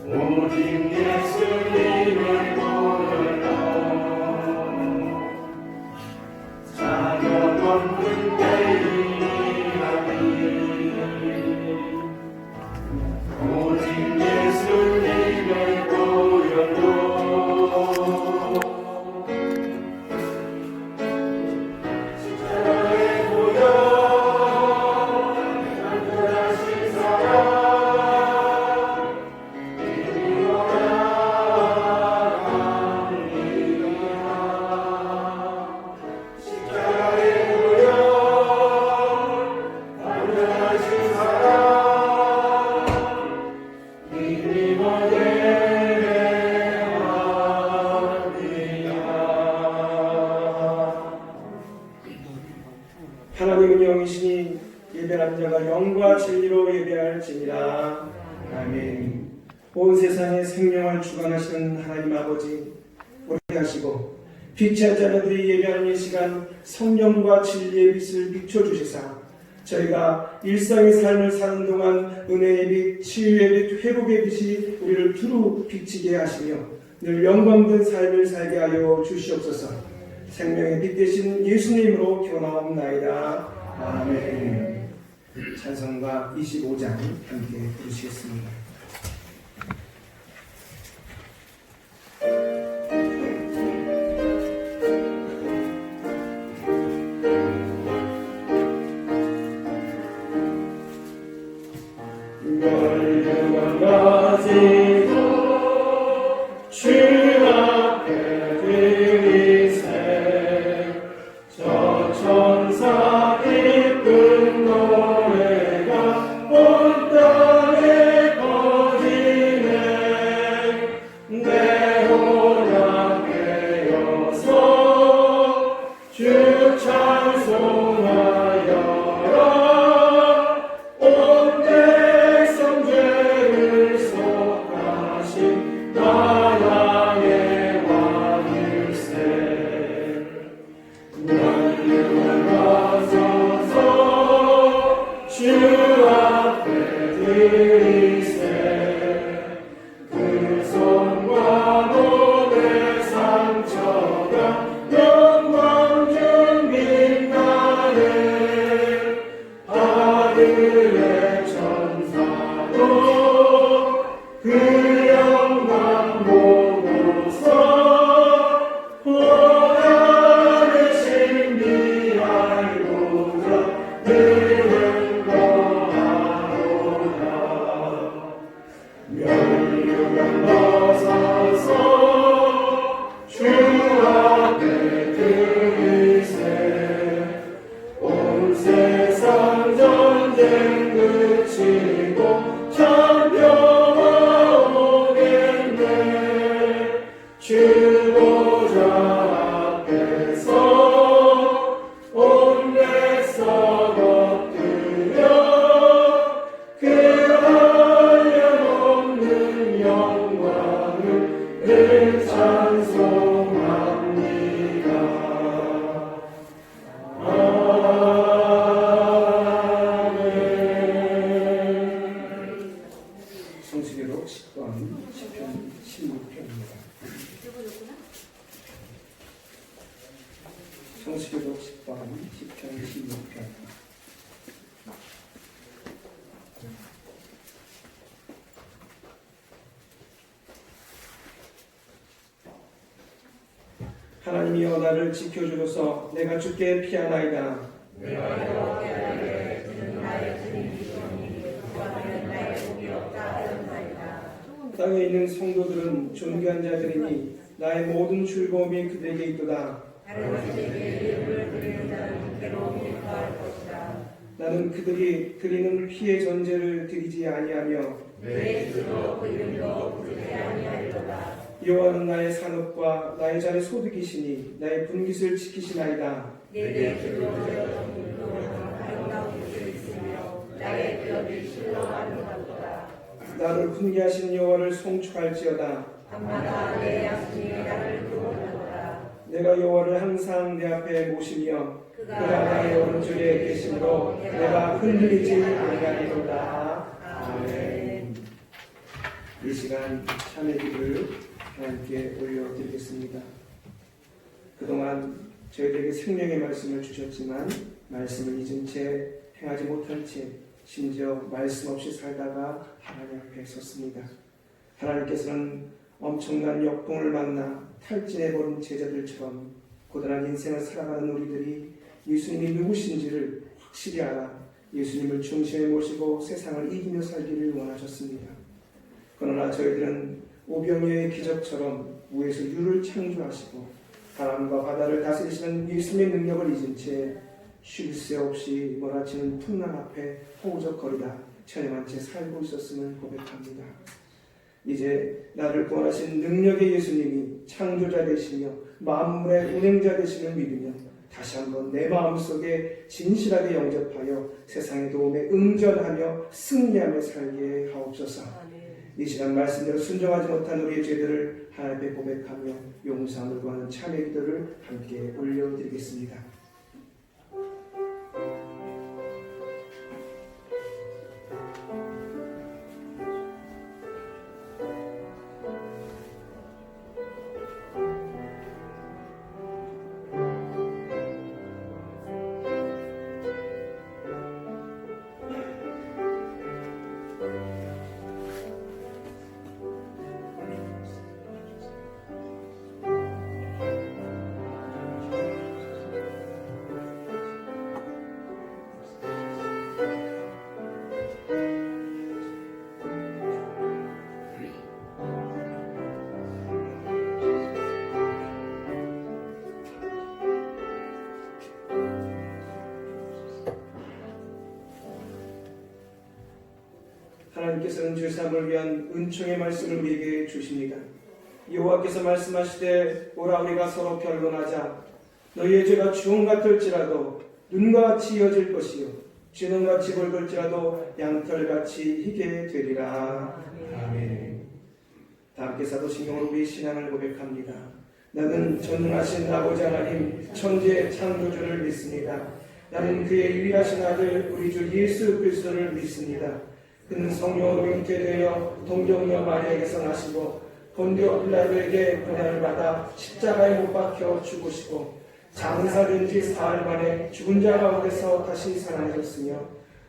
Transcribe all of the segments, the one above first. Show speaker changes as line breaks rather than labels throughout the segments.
오직 예수님을 보여라. 자녀 없는 때이라니 오직 예수님을 보여라.
하나님은 영이시니 예배하는 자가 영과 진리로 예배할지니라. 아멘. 온 세상에 생명을 주관하시는 하나님 아버지, 우리 하시고 빛의 자녀들이 예배하는 이 시간 성령과 진리의 빛을 비춰주시사 저희가 일상의 삶을 사는 동안 은혜의 빛, 치유의 빛, 회복의 빛이 우리를 두루 비치게 하시며 늘 영광된 삶을 살게 하여 주시옵소서. 생명의 빛 되신 예수님으로 기원하옵나이다. 아멘. 찬송가 25장 함께 부르시겠습니다.
멸류관 가지고 주 앞에 드리세 저 천사 기쁜 노래가 온 땅에 퍼지네. 내 혼합되어서 주 찬송하여라. 온 백성 죄를 속하신 나라의 왕일세. 멸류관 가소서 주 앞에 드리세 그 손과 몸의 상처가 영광 중 빛나네. 하늘의 천사도 그 영광 보고서 고난의 신비하고자 늘 행복하도다. 멸류관 벗어서 주 앞에 드리세 온 세상 전쟁 그치고 참 평화 오겠네. 주 보좌 앞에서 온 백성 엎드려 그 한량없는 영광을 늘 찬송합니다. 아멘.
성시계로 10번 10편 16편입니다. 성시계로 10번 10편 16편. 하나님이여 나를 지켜주소서. 내가 주께 피하나이다. 땅에 있는 성도들은 존귀한 자들이니 나의 모든 즐거움이 그들에게 있도다. 나는 그들이 드리는 피의 전제를 드리지 아니하며 여호와는 나의 산업과 나의 잔의 소득이시니 나의 분깃을 지키시나이다. 나를 훈계하신 여호와를 송축할지어다. 내가 여호와를 항상 내 앞에 모시며 그가 나의 오른쪽에 계심으로 내가 흔들리지 아니하리로다. 아멘. 이 시간 참회 기도를 하나님께 올려드리겠습니다. 그동안 저희들에게 생명의 말씀을 주셨지만 말씀을 잊은 채 행하지 못한 채 심지어 말씀 없이 살다가 하나님 앞에 섰습니다. 하나님께서는 엄청난 역풍을 만나 탈진해버린 제자들처럼 고단한 인생을 살아가는 우리들이 예수님이 누구신지를 확실히 알아 예수님을 중심에 모시고 세상을 이기며 살기를 원하셨습니다. 그러나 저희들은 오병이어의 기적처럼 위에서 유를 창조하시고 바람과 바다를 다스리시는 예수님의 능력을 잊은 채 쉴 새 없이 몰아치는 풍랑 앞에 허우적거리다 천연한 채 살고 있었음을 고백합니다. 이제 나를 구원하신 능력의 예수님이 창조자 되시며 만물의 운행자 되심을 믿으며 다시 한번 내 마음속에 진실하게 영접하여 세상의 도움에 응전하며 승리하며 살게 하옵소서. 이 시간 말씀대로 순종하지 못한 우리의 죄들을 하나님 앞에 고백하며 용서함을 구하는 참회 기도를 함께 올려드리겠습니다. 하나님께서는 죄사함을 위한 은총의 말씀을 우리에게 주십니다. 여호와께서 말씀하시되 오라 우리가 서로 변론하자. 너희의 죄가 주홍 같을지라도 눈과 같이 이어질 것이요 진홍같이 붉을지라도 양털같이 희게 되리라. 아멘. 다 함께 사도신경으로 우리 신앙을 고백합니다. 나는 전능하신 아버지 하나님 천지의 창조주를 믿습니다. 나는 그의 유일하신 아들 우리 주 예수 그리스도를 믿습니다. 그는 성령으로 잉태되어 동정녀 마리아에게서 나시고 본디오 빌라도에게 고난을 받아 십자가에 못 박혀 죽으시고 장사된 지 사흘 만에 죽은 자 가운데서 다시 살아나셨으며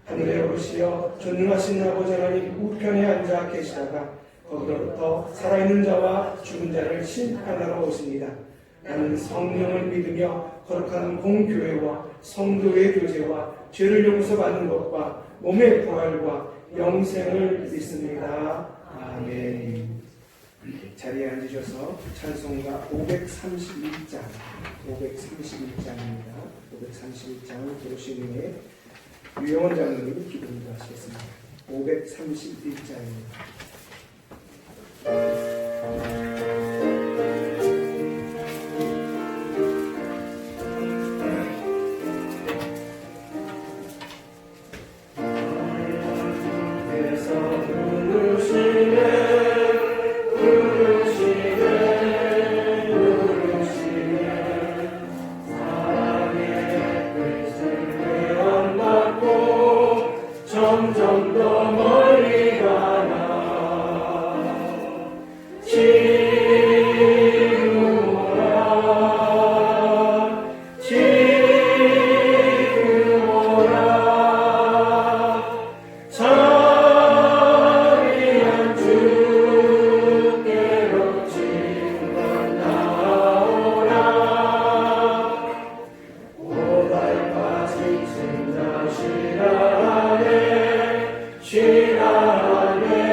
하늘에 오르시어 전능하신 아버지 하나님 우편에 앉아 계시다가 거기로부터 살아있는 자와 죽은 자를 심판하러 오십니다. 나는 성령을 믿으며 거룩한 공교회와 성도의 교제와 죄를 용서받는 것과 몸의 부활과 영생을 믿습니다. 아멘. 자리에 앉으셔서 찬송가 531장 531장입니다. 531장을 부르신 후에 유영원 장로님이 기도 인도하시겠습니다. 531장입니다.
점점 더 멀리 가나 시라네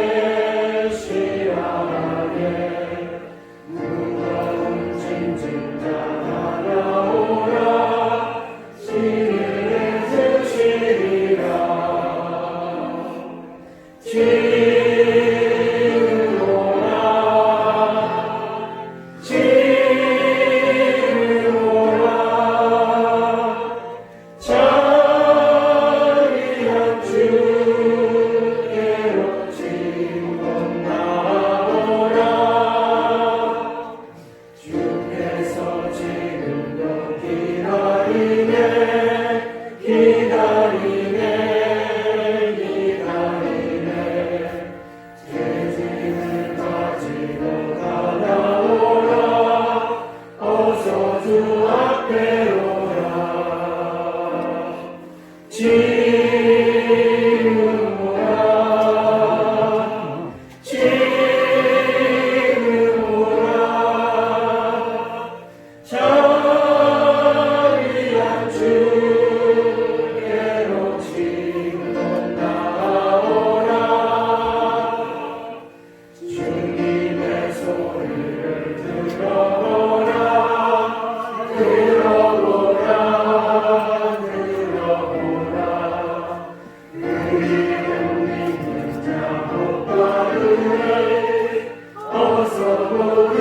하고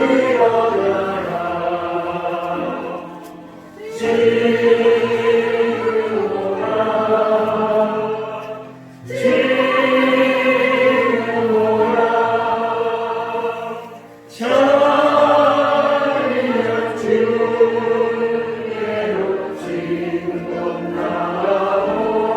일어나라. 지금 오라. 지금 오라. 자리야 주께로 지금 곧 나아오라.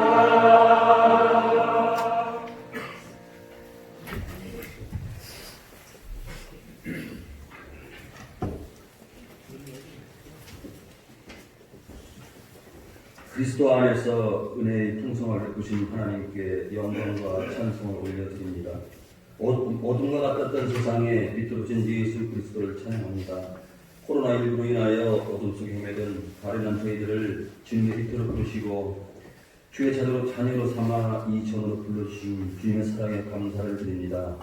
그리스도 안에서 은혜의 풍성을 베푸신 하나님께 영광과 찬송을 올려드립니다. 어둠과 같았던 세상에 비틀어진 예수 그리스도를 찬양합니다. 코로나19로 인하여 어둠 속에 헤매던 가련한 저희들을 주님의 깃들어 부르시고 주의 자녀로 삼아 이천으로 불러주신 주님의 사랑에 감사를 드립니다.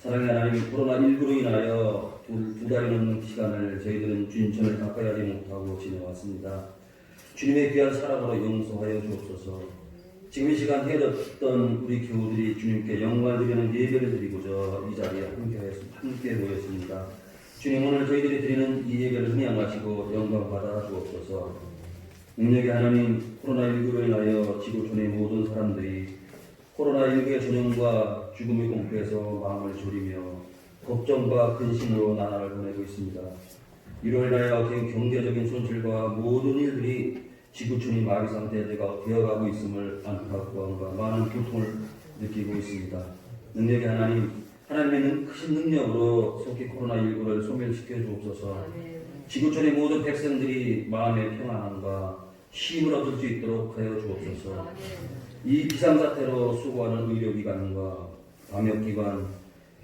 사랑의 하나님, 코로나19로 인하여 두 달이 넘는 시간을 저희들은 주님 전을 가까이 하지 못하고 지내왔습니다. 주님의 귀한 사랑으로 용서하여 주옵소서. 지금 이 시간 헤어졌던 우리 교우들이 주님께 영광을 드리는 예배를 드리고자 이 자리에 함께 모였습니다. 주님, 오늘 저희들이 드리는 이 예배를 흥양하시고 영광 받아 주옵소서. 능력의 하나님, 코로나19로 인하여 지구촌의 모든 사람들이 코로나19의 전염과 죽음의 공포에서 마음을 졸이며 걱정과 근심으로 나날을 보내고 있습니다. 이로 인하여 경제적인 손실과 모든 일들이 지구촌이 마비 상태에 되어가고 있음을 안타까움과 많은 고통을 느끼고 있습니다. 능력의 하나님, 하나님의 크신 능력으로 속히 코로나19를 소멸시켜 주옵소서. 지구촌의 모든 백성들이 마음의 평안함과 힘을 얻을 수 있도록 하여 주옵소서. 이 비상사태로 수고하는 의료기관과 방역기관,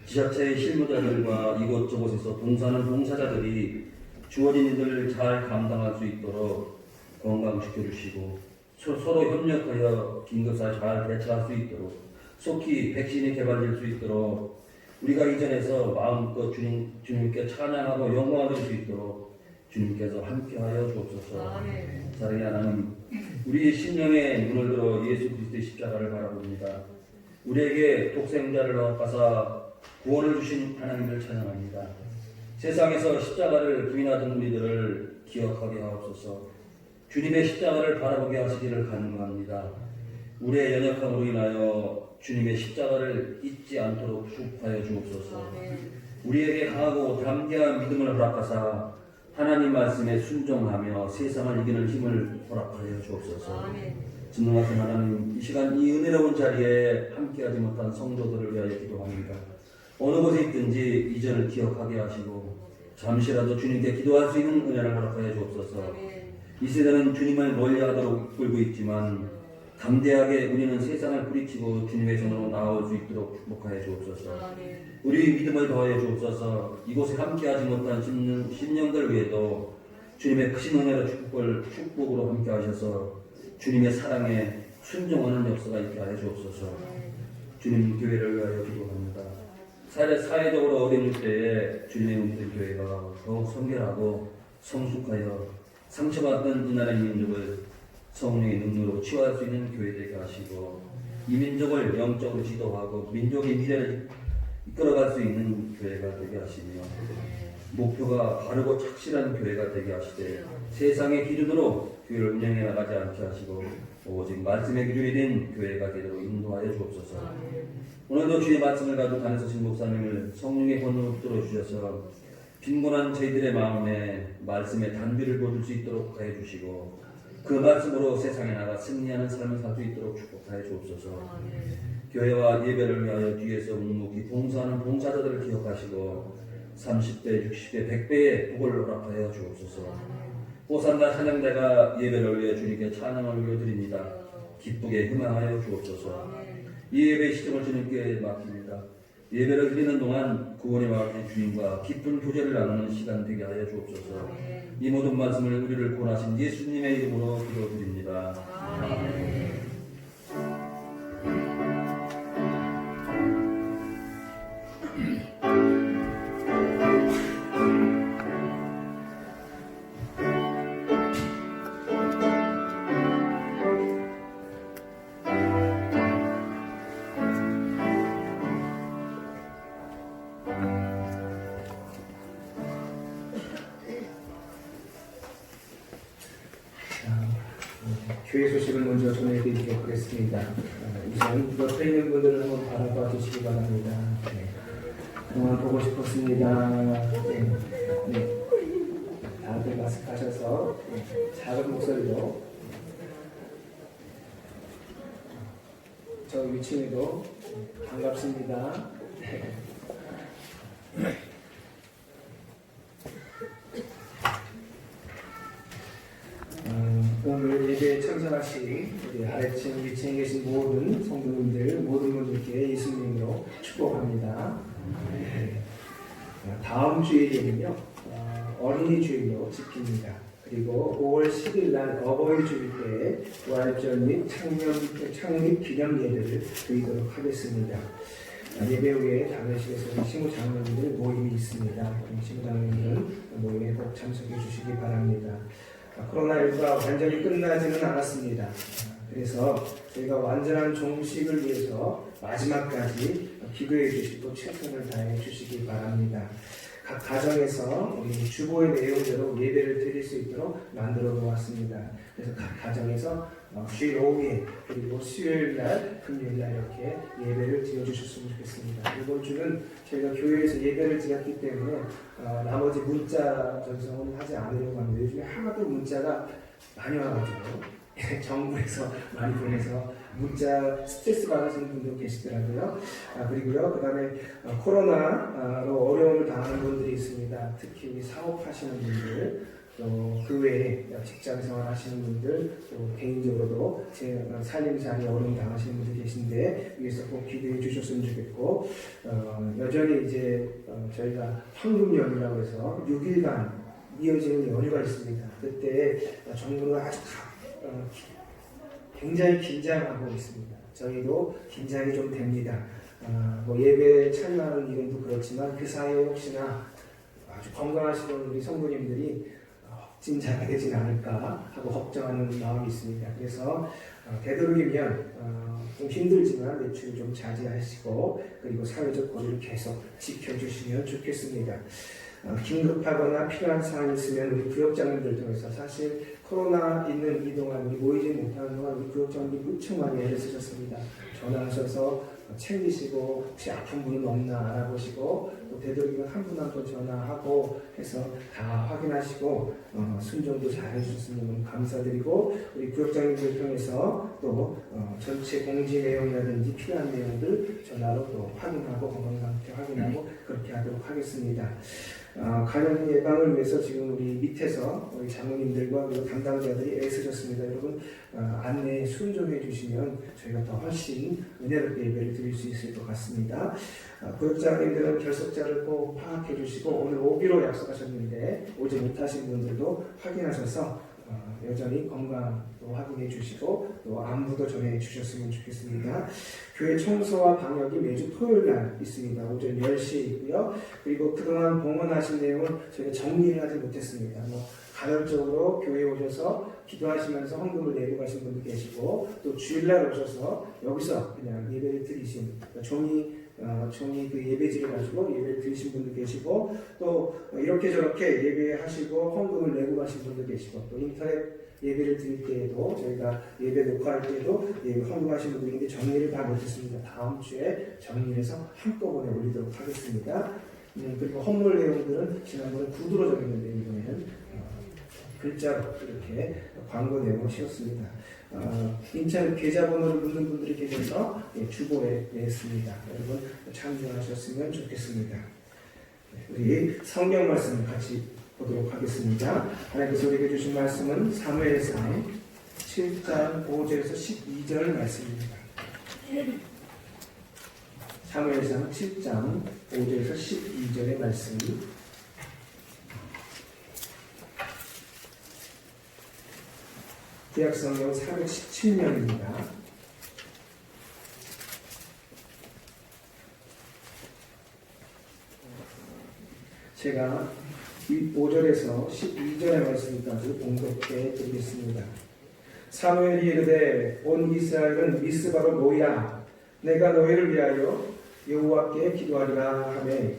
지자체의 실무자들과 이곳저곳에서 봉사하는 봉사자들이 주어진 일들을 잘 감당할 수 있도록 건강시켜주시고 서로 협력하여 긴급사에 잘 대처할 수 있도록 속히 백신이 개발될 수 있도록 우리가 이전에서 마음껏 주님께 찬양하고 영광을 드릴 수 있도록 주님께서 함께하여 주옵소서. 사랑의 하나님, 우리 심령의 눈을 들어 예수 그리스도의 십자가를 바라봅니다. 우리에게 독생자를 허락하사 구원을 주신 하나님을 찬양합니다. 세상에서 십자가를 부인하던 우리들을 기억하게 하옵소서. 주님의 십자가를 바라보게 하시기를 간구합니다. 우리의 연약함으로 인하여 주님의 십자가를 잊지 않도록 축복하여 주옵소서. 우리에게 강하고 담대한 믿음을 허락하사 하나님 말씀에 순종하며 세상을 이기는 힘을 허락하여 주옵소서. 진노하신 하나님, 이 시간 이 은혜로운 자리에 함께하지 못한 성도들을 위하여 기도합니다. 어느 곳에 있든지 이전을 기억하게 하시고 잠시라도 주님께 기도할 수 있는 은혜를 허락하여 주옵소서. 이 세대는 주님을 멀리하도록 이끌고 있지만 담대하게 우리는 세상을 뿌리치고 주님의 전으로 나아올 수 있도록 축복하여 주옵소서. 우리 믿음을 더하여 주옵소서. 이곳에 함께하지 못한 심령들 위에도 주님의 크신 은혜로 축복으로 함께하셔서 주님의 사랑에 순종하는 역사가 있게 하여 주옵소서. 주님, 교회를 위하여 기도합니다. 사회적으로 어려운 때에 주님의 믿는 교회가 더욱 성결하고 성숙하여 상처받은 이 나라의 민족을 성령의 능력으로 치유할 수 있는 교회 되게 하시고 이 민족을 영적으로 지도하고 민족의 미래를 이끌어갈 수 있는 교회가 되게 하시며 목표가 바르고 착실한 교회가 되게 하시되 세상의 기준으로 교회를 운영해 나가지 않게 하시고 오직 말씀의 기준이 된 교회가 되도록 인도하여 주옵소서. 오늘도 주의 말씀을 가지고 다니신 목사님을 성령의 권능을 붙들어 주셔서 빈곤한 저희들의 마음에 말씀의 단비를 보여줄 수 있도록 하여 주시고 그 말씀으로 세상에 나가 승리하는 삶을 살 수 있도록 축복하여 주옵소서. 교회와 예배를 위하여 뒤에서 묵묵히 봉사하는 봉사자들을 기억하시고 30배, 60배, 100배의 복을 허락하여 주옵소서. 호산나 찬양대가 예배를 위해 주님께 찬양을 올려드립니다. 기쁘게 희망하여 주옵소서. 이 예배의 시점을 주님께 맡깁니다. 예배를 드리는 동안 구원의 마음의 주님과 깊은 교제를 나누는 시간 되게 하여 주옵소서. 이 모든 말씀을 우리를 구원하신 예수님의 이름으로 기도드립니다. 아멘.
교회 소식을 먼저 전해드리도록 하겠습니다. 우선 옆에 있는 분들을 한번 바라봐 주시기 바랍니다. 네. 그동안 보고 싶었습니다. 네. 다들 마스크 하셔서 작은 목소리로 저 위층에도 반갑습니다. 오늘 예배에 참석하신 우리 아래층 위층에 계신 모든 성도님들 모든 분들께 예수님으로 축복합니다. 다음 주일에는요 어린이 주일로 지킵니다. 그리고 5월 10일 날 어버이 주일 때 부활절 및 창립 기념 예배를 드리도록 하겠습니다. 예배 후에 당회실에서 신부 장로님들 모임이 있습니다. 신부 장로님들은 모임에 꼭 참석해 주시기 바랍니다. 코로나19가 완전히 끝나지는 않았습니다. 그래서 저희가 완전한 종식을 위해서 마지막까지 기도해 주시고 최선을 다해 주시기 바랍니다. 각 가정에서 우리 주보의 내용대로 예배를 드릴 수 있도록 만들어 놓았습니다. 그래서 각 가정에서 주일 오후에 그리고 수요일 날, 금요일 날 이렇게 예배를 드려주셨으면 좋겠습니다. 이번 주는 저희가 교회에서 예배를 드렸기 때문에 나머지 문자 전송은 하지 않으려고 합니다. 요즘에 하도 문자가 많이 와가지고 정부에서 많이 보내서 문자 스트레스 받으시는 분도 계시더라고요. 그리고요, 그 다음에 코로나로 어려움을 당하는 분들이 있습니다. 특히 사업하시는 분들, 또 그 외에 직장 생활 하시는 분들, 또 개인적으로도 제 살림살이 어려움 당하시는 분들 계신데 위해서 꼭 기도해 주셨으면 좋겠고, 여전히 이제 저희가 황금연휴라고 해서 6일간 이어지는 연휴가 있습니다. 그때 정부는 아주 굉장히 긴장하고 있습니다. 저희도 긴장이 좀 됩니다. 예배에 참여하는 이름도 그렇지만 그 사이에 혹시나 아주 건강하시던 우리 성도님들이 확진자가 되진 않을까 하고 걱정하는 마음이 있습니다. 그래서 되도록이면 좀 힘들지만 외출 좀 자제하시고 그리고 사회적 거리를 계속 지켜주시면 좋겠습니다. 긴급하거나 필요한 사항이 있으면 우리 구역장님들 통해서 사실 코로나 있는 이 동안 우리 모이지 못하는 동안 우리 구역장님들이 무척 많이 애를 쓰셨습니다. 전화하셔서 챙기시고 혹시 아픈 분은 없나 알아보시고 또 되도록이면 한 분 한 분 전화하고 해서 다 확인하시고 순종도 잘 해주셨으면 너무 감사드리고 우리 구역장님들 통해서 또 전체 공지 내용이라든지 필요한 내용들 전화로 또 확인하고 건강 상태 확인하고 그렇게 하도록 하겠습니다. 감염 예방을 위해서 지금 우리 밑에서 우리 장로님들과 그리고 담당자들이 애쓰셨습니다. 여러분 안내에 순종해 주시면 저희가 더 훨씬 은혜롭게 예배를 드릴 수 있을 것 같습니다. 구역장님들은 결석자를 꼭 파악해 주시고 오늘 오기로 약속하셨는데 오지 못하신 분들도 확인하셔서 여전히 건강도 확인해 주시고 또 안부도 전해 주셨으면 좋겠습니다. 교회 청소와 방역이 매주 토요일 날 있습니다. 오전 10시에 있고요. 그리고 그동안 봉헌하신 내용은 저희가 정리를 하지 못했습니다. 간헐적으로 교회에 오셔서 기도하시면서 헌금을 내고 가신 분도 계시고 또 주일날 오셔서 여기서 그냥 예배를 드리신 종이 그 예배지를 가지고 예배를 드리신 분도 계시고 또 이렇게 저렇게 예배하시고 헌금을 내고 가신 분도 계시고 또 인터넷 예배를 드릴 때에도 저희가 예배 녹화할 때에도 헌금하신 분들인데 정리를 다 못했습니다. 다음 주에 정리해서 한꺼번에 올리도록 하겠습니다. 그리고 헌물 내용들은 지난번에 구두로 적였는데 이번에는 글자로 이렇게 광고 내용을 씌웠습니다. 인터넷 계좌번호를 묻는 분들이 계셔서 주보에 냈습니다. 여러분 참조하셨으면 좋겠습니다. 우리 성경 말씀 같이 보도록 하겠습니다. 하나님께서 우리에게 주신 말씀은 사무엘상 7장 5절에서 12절 말씀입니다. 사무엘상 7장 5절에서 12절의 말씀. 구약성경 417년입니다. 제가 5절에서 12절의 말씀까지 봉독해 드리겠습니다. 사무엘이 이르되 온 이스라엘은 미스바로 모이라. 내가 너희를 위하여 여호와께 기도하리라 하매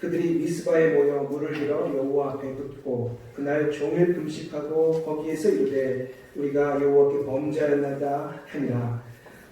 그들이 미스바에 모여 물을 들어 여호와 앞에 붓고 그날 종일 금식하고 거기에서 이르되 우리가 여호와께 범죄하였나이다 하니라.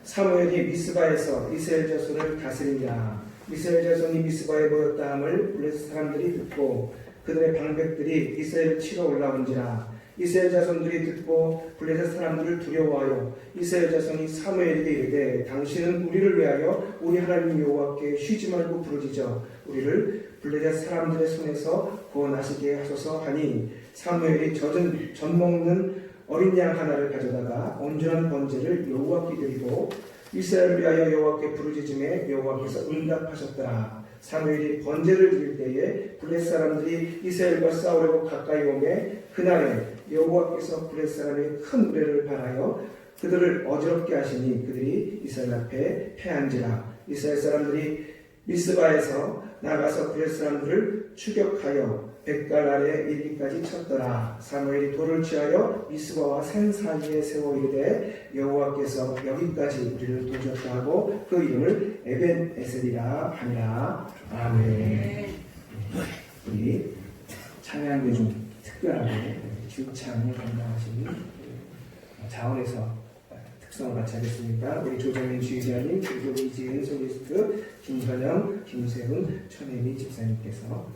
사무엘이 미스바에서 이스라엘 자손을 다스리니라. 이스라엘 자손이 미스바에 모였다 함을 블레셋 사람들이 듣고 그들의 방백들이 이스라엘을 치러 올라온지라. 이스라엘 자손들이 듣고 블레셋 사람들을 두려워하여 이스라엘 자손이 사무엘에게 이르되 당신은 우리를 위하여 우리 하나님 여호와께 쉬지 말고 부르짖어 우리를 블레셋 사람들의 손에서 구원하시게 하소서 하니 사무엘이 젖 먹는 어린 양 하나를 가져다가 온전한 번제를 여호와께 드리고 이스라엘을 위하여 여호와께 부르짖음에 여호와께서 응답하셨더라. 사무엘이 번제를 드릴 때에 블레셋 사람들이 이스라엘과 싸우려고 가까이 오매 그날에 여호와께서 블레셋 사람의 큰 우레를 발하여 그들을 어지럽게 하시니 그들이 이스라엘 앞에 패한지라. 이스라엘 사람들이 미스바에서 나가서 블레셋 사람들을 추격하여 백갈 아래 이르기까지 쳤더라. 사무엘이 돌을 취하여 미스바와 산 사이에 세워 이르되 여호와께서 여기까지 우리를 도우셨다 하고 그 이름을 에벤 에셀이라 하니라. 아멘. 우리 찬양대 중 특별하게 주창을 담당하시는 자원에서 특성을 같이 하겠습니다. 우리 조정민 주의자님 그리고 이지은 솔리스트 김선영, 김세훈, 천혜미 집사님께서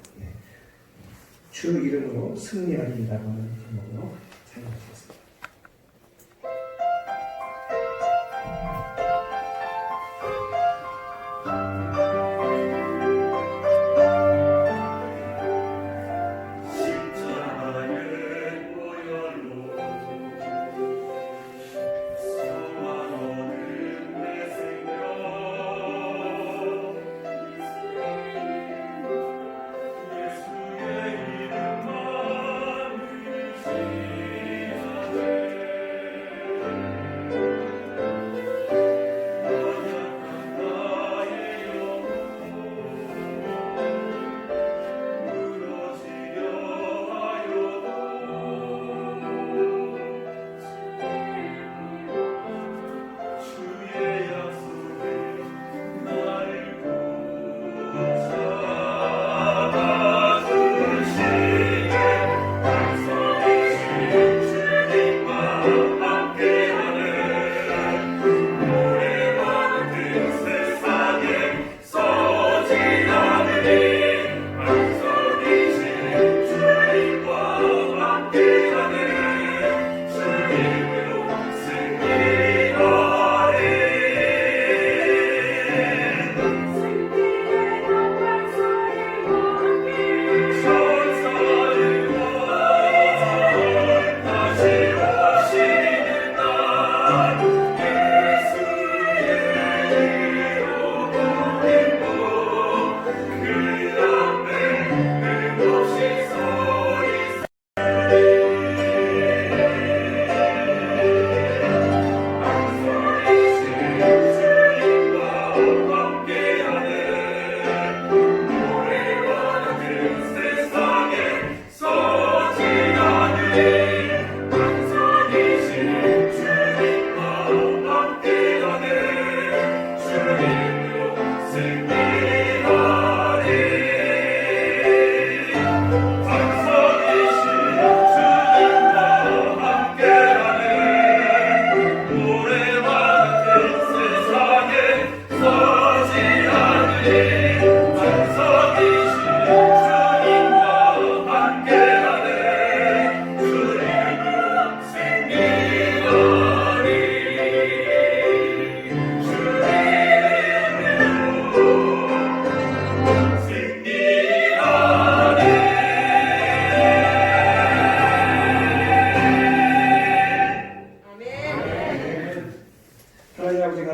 주 이름으로 승리하리라고 하는 제목으로 찬양하시겠습니다.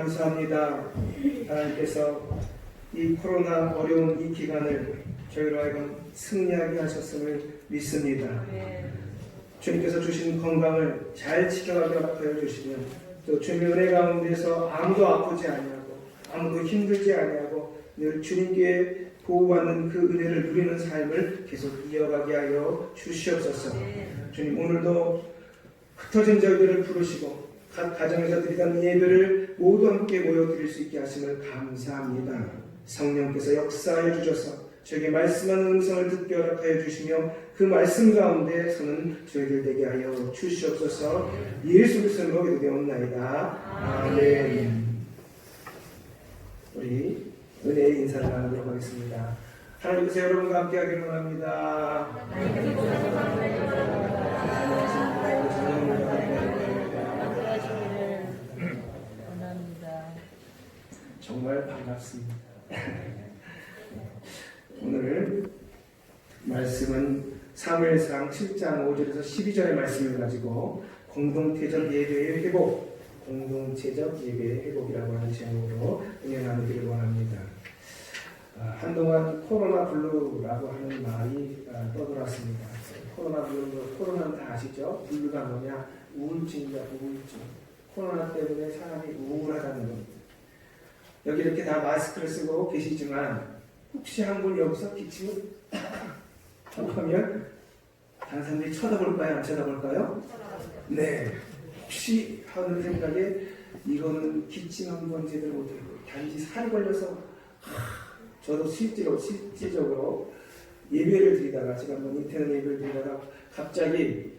감사합니다. 하나님께서 이 코로나 어려운 이 기간을 저희로 하여금 승리하게 하셨음을 믿습니다. 주님께서 주신 건강을 잘 지켜가게 하여 주시면 또 주님의 은혜 가운데서 아무도 아프지 아니하고 아무도 힘들지 아니하고 늘 주님께 보호받는 그 은혜를 누리는 삶을 계속 이어가게 하여 주시옵소서. 주님 오늘도 흩어진 저희들을 부르시고 각 가정에서 드리던 예배를 모두 함께 모여 드릴 수 있게 하심을 감사합니다. 성령께서 역사해 주셔서 저에게 말씀하는 음성을 듣게 허락하여 주시며 그 말씀 가운데 서는 저희들 되게 하여 주시옵소서. 예수 그리스도로 기도되었나이다. 아멘. 우리 은혜의 인사를 나누도록 하겠습니다. 하나님께서 여러분과 함께 하기를 원합니다. 정말 반갑습니다. 오늘 말씀은 사무엘상 7장 5절에서 12절의 말씀을 가지고 공동체적 예배의 회복, 공동체적 예배의 회복이라고 하는 제목으로 은혜 나누기를 원합니다. 한동안 코로나 블루라고 하는 말이 떠돌았습니다. 코로나 블루, 코로나는 다 아시죠? 블루가 뭐냐? 우울증이다, 우울증. 코로나 때문에 사람이 우울하다는 겁니다. 여기 이렇게 다 마스크를 쓰고 계시지만 혹시 한 분 여기서 기침을 하면 다른 사람들이 쳐다볼까요? 안 쳐다볼까요? 네. 혹시 하는 생각에 이거는 기침 한 번 제대로 못하고 단지 살이 걸려서 저도 실질적으로 예배를 드리다가 제가 한번 인터넷 예배를 드리다가 갑자기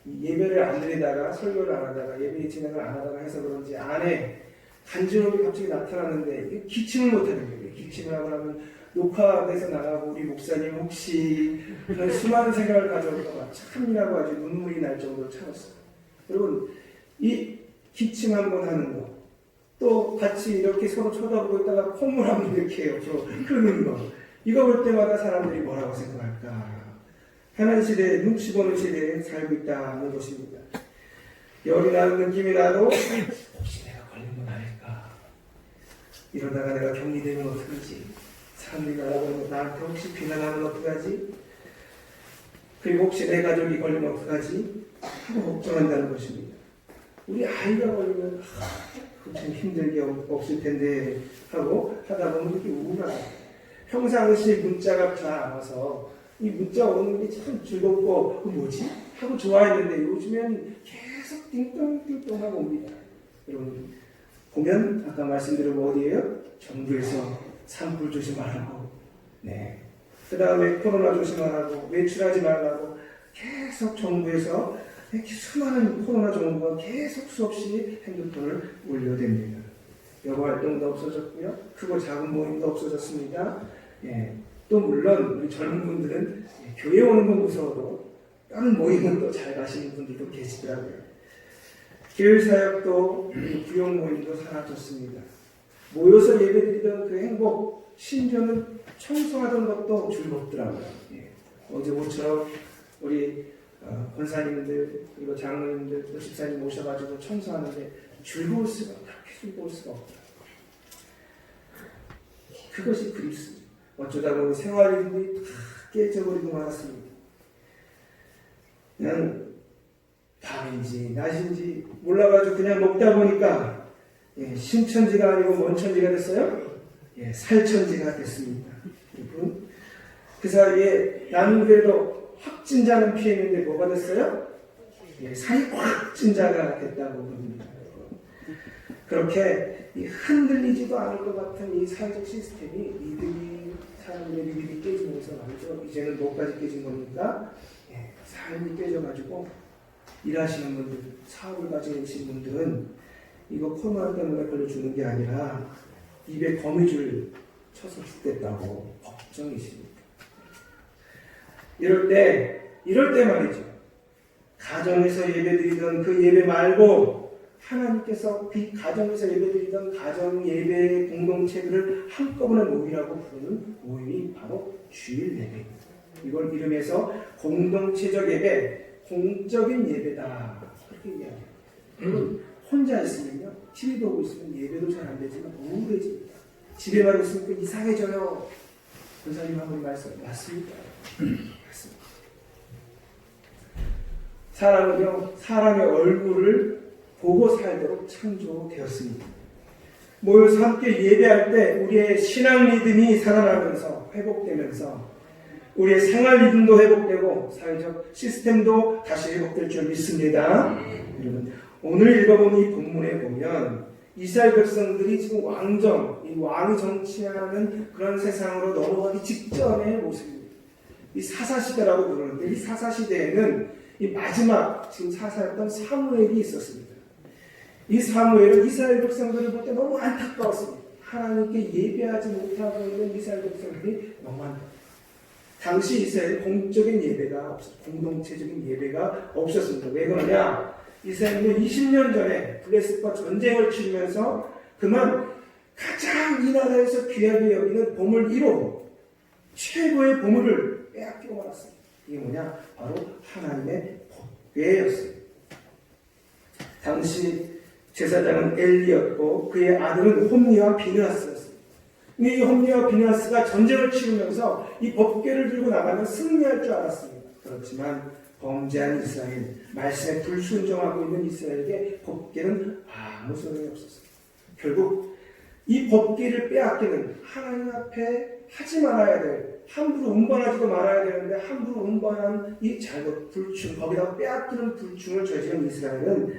예배를 안 드리다가 설교를 안 하다가 예배 진행을 안 하다가 해서 그런지 안에 간지럼이 갑자기 나타나는데 기침을 못하는 거예요. 기침을 하고 나면 녹화돼서 나가고 우리 목사님 혹시 그런 수많은 생각을 가져올까 참이라고 아주 눈물이 날 정도로 참았어요. 여러분 이 기침 한번 하는 거 또 같이 이렇게 서로 쳐다보고 있다가 콧물 한번 이렇게 옆으로 흐르는 거 이거 볼 때마다 사람들이 뭐라고 생각할까? 편한 시대에 눈치 보는 시대에 살고 있다는 것입니다. 열이 나는 느낌이 나도 혹시 내가 걸린 건 아닐까? 이러다가 내가 격리되면 어떡하지? 사람들이 나한테 혹시 비난하면 어떡하지? 그리고 혹시 내 가족이 걸리면 어떡하지? 하고 걱정한다는 것입니다. 우리 아이가 걸리면 참 힘들게 없을 텐데 하고 하다 보면 이렇게 우울하다. 평상시 문자가 잘 안 와서 이 문자 오는 게 참 즐겁고 뭐지? 하고 좋아했는데 요즘엔 계속 띵똥띵똥 하고 옵니다. 여러분 보면 아까 말씀드린 거 어디예요? 정부에서 산불 조심하라고 네. 그 다음에 코로나 조심하라고 외출하지 말라고 계속 정부에서 이렇게 수많은 코로나 정보가 계속 수없이 핸드폰을 올려댑니다. 여가 활동도 없어졌고요. 크고 작은 모임도 없어졌습니다. 예. 또 물론 우리 젊은 분들은 교회 오는 건 무서워도 다른 모임은 또 잘 가시는 분들도 계시더라고요. 교회 사역도 구역 모임도 사라졌습니다. 모여서 예배드리던 그 행복, 심지어는 청소하던 것도 즐겁더라고요. 예. 어제 모처럼 우리 권사님들 그리고 장로님들 또 집사님 모셔가지고 청소하는데 즐거울 수가 그렇게 즐거울 수가 없더라고요. 그것이 그리스도. 어쩌다 보니 생활인들이 다 깨져버리고 말았습니다. 그냥 밤인지 낮인지 몰라가지고 그냥 먹다 보니까 신천지가 아니고 뭔 천지가 됐어요? 살천지가 됐습니다. 여러분 그 사이에 남교회도 확진자는 피했는데 뭐가 됐어요? 사회 확진자가 됐다고 봅니다. 그렇게 흔들리지도 않을 것 같은 이 사회적 시스템이 사람들의 믿음이 깨지면서 말이죠. 이제는 뭐까지 깨진 겁니까? 삶이 깨져가지고 일하시는 분들, 사업을 가지고 계신 분들은 이거 코로나 때문에 걸려 죽는 게 아니라 입에 거미줄 쳐서 죽겠다고 걱정이십니다. 이럴 때 말이죠. 가정에서 예배드리던 그 예배 말고 하나님께서 그 가정에서 예배드리던 가정 예배 공동체들을 한꺼번에 모이라고 부르는 모임이 바로 주일 예배입니다. 이걸 이름해서 공동체적 예배, 공적인 예배다. 그렇게 이야기해요. 혼자 있으면요. TV도 보고 있으면 예배도 잘 안 되지만 우울해집니다. 집에만 있으니까 이상해져요. 권사님 한 번 말씀 맞습니까? 맞습니다. 사람은요. 사람의 얼굴을 보고 살도록 창조되었습니다. 모여서 함께 예배할 때 우리의 신앙 리듬이 살아나면서 회복되면서 우리의 생활 리듬도 회복되고 사회적 시스템도 다시 회복될 줄 믿습니다. 여러분 오늘 읽어본 이 본문에 보면 이스라엘 백성들이 지금 왕정, 이 왕이 정치하는 그런 세상으로 넘어가기 직전의 모습입니다. 이 사사시대라고 부르는데 이 사사시대에는 이 마지막 지금 사사였던 사무엘이 있었습니다. 이 사무엘은 이스라엘 백성들을 볼 때 너무 안타까웠습니다. 하나님께 예배하지 못하고 있는 이스라엘 백성들이 너무 안타까웠습니다. 당시 이스라엘 공적인 예배가 없었습니다. 공동체적인 예배가 없었습니다. 왜 그러냐? 이스라엘은 20년 전에 블레셋과 전쟁을 치르면서 그만 가장 이 나라에서 귀하게 여기는 보물 1호, 최고의 보물을 빼앗기고 말았습니다. 이게 뭐냐? 바로 하나님의 법궤였습니다. 당시 제사장은 엘리였고 그의 아들은 홈리와 비느하스였습니다. 근데 이 홈리와 비느하스가 전쟁을 치르면서 이 법궤를 들고 나가면 승리할 줄 알았습니다. 그렇지만 범죄한 이스라엘, 말씀에 불순종하고 있는 이스라엘에게 법궤는 아무 소용이 없었습니다. 결국 이 법궤를 빼앗기는 하나님 앞에 하지 말아야 될, 함부로 운반하지도 말아야 되는데 함부로 운반한 이 잘못, 불충, 거기다가 빼앗기는 불충을 저지른 이스라엘은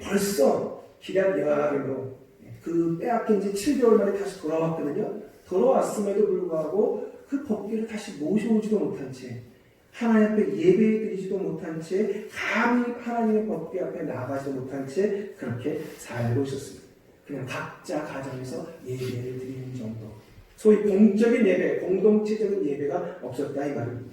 벌써 기럇 여아림으로 그 빼앗긴 지 7개월 만에 다시 돌아왔거든요. 돌아왔음에도 불구하고 그 법궤를 다시 모셔오지도 못한 채, 하나님 앞에 예배드리지도 못한 채, 감히 하나님의 법궤 앞에 나가지도 못한 채 그렇게 살고 있었습니다. 그냥 각자 가정에서 예배를 드리는 정도. 소위 공적인 예배, 공동체적인 예배가 없었다 이 말입니다.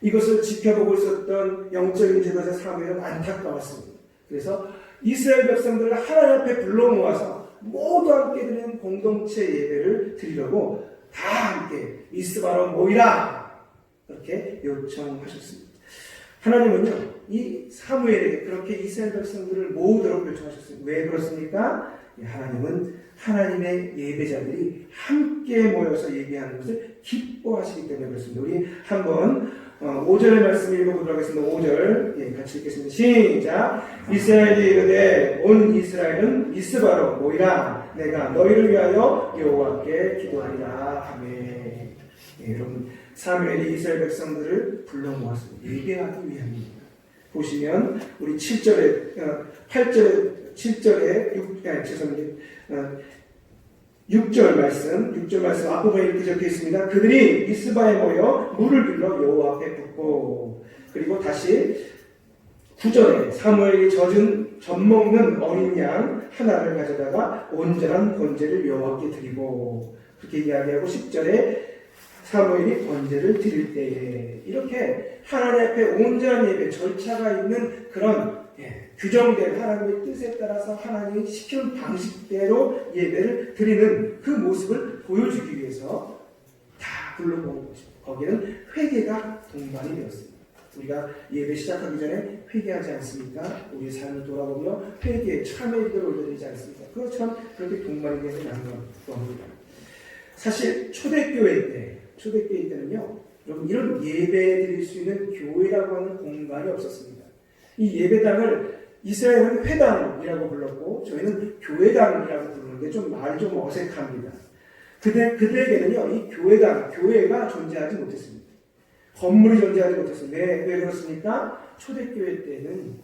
이것을 지켜보고 있었던 영적인 제도자 사무엘은 안타까웠습니다. 그래서 이스라엘 백성들을 하나님 앞에 불러 모아서 모두 함께 드리는 공동체 예배를 드리려고 다 함께 미스바로 모이라 그렇게 요청하셨습니다. 하나님은요 이 사무엘에게 그렇게 이스라엘 백성들을 모으도록 요청하셨습니다. 왜 그렇습니까? 하나님은 하나님의 예배자들이 함께 모여서 예배하는 것을 기뻐하시기 때문에 그렇습니다. 우리 한번 5절의 말씀 읽어보도록 하겠습니다. 5절 같이 읽겠습니다. 시작. 이스라엘이 이르되 온 이스라엘은 미스바로 모이라 내가 너희를 위하여 여호와께 기도하리라. 아멘. 여러분 사무엘이 이스라엘 백성들을 불러 모았습니다. 예배하기 위함입니다. 보시면 우리 7절에 8절에 7절에 6절 말씀 앞부분에 이렇게 적혀 있습니다. 그들이 미스바에 모여 물을 빌러 여호와 앞에 붓고, 그리고 다시 9절에 사무엘이 젖먹는 어린 양 하나를 가져다가 온전한 번제를 여호와께 드리고, 그렇게 이야기하고 10절에 사무엘이 번제를 드릴 때에 이렇게 하나님 앞에 온전한 예배 절차가 있는 그런 규정된 하나님의 뜻에 따라서 하나님이 시키는 방식대로 예배를 드리는 그 모습을 보여주기 위해서 다 불러모은 것입니다. 거기는 회개가 동반이 되었습니다. 우리가 예배 시작하기 전에 회개하지 않습니까? 우리의 삶을 돌아보며 회개의 참회 기도를 올려드리지 않습니까? 그것처럼 그렇게 동반이 되는 양면입니다. 사실 초대교회 때는요, 여러분 이런 예배 드릴 수 있는 교회라고 하는 공간이 없었습니다. 이 예배당을 이스라엘은 회당이라고 불렀고 저희는 교회당이라고 부르는데 좀 말이 좀 어색합니다. 그들에게는요 이 교회가 존재하지 못했습니다. 건물이 존재하지 못했습니다. 왜 그렇습니까? 초대교회 때는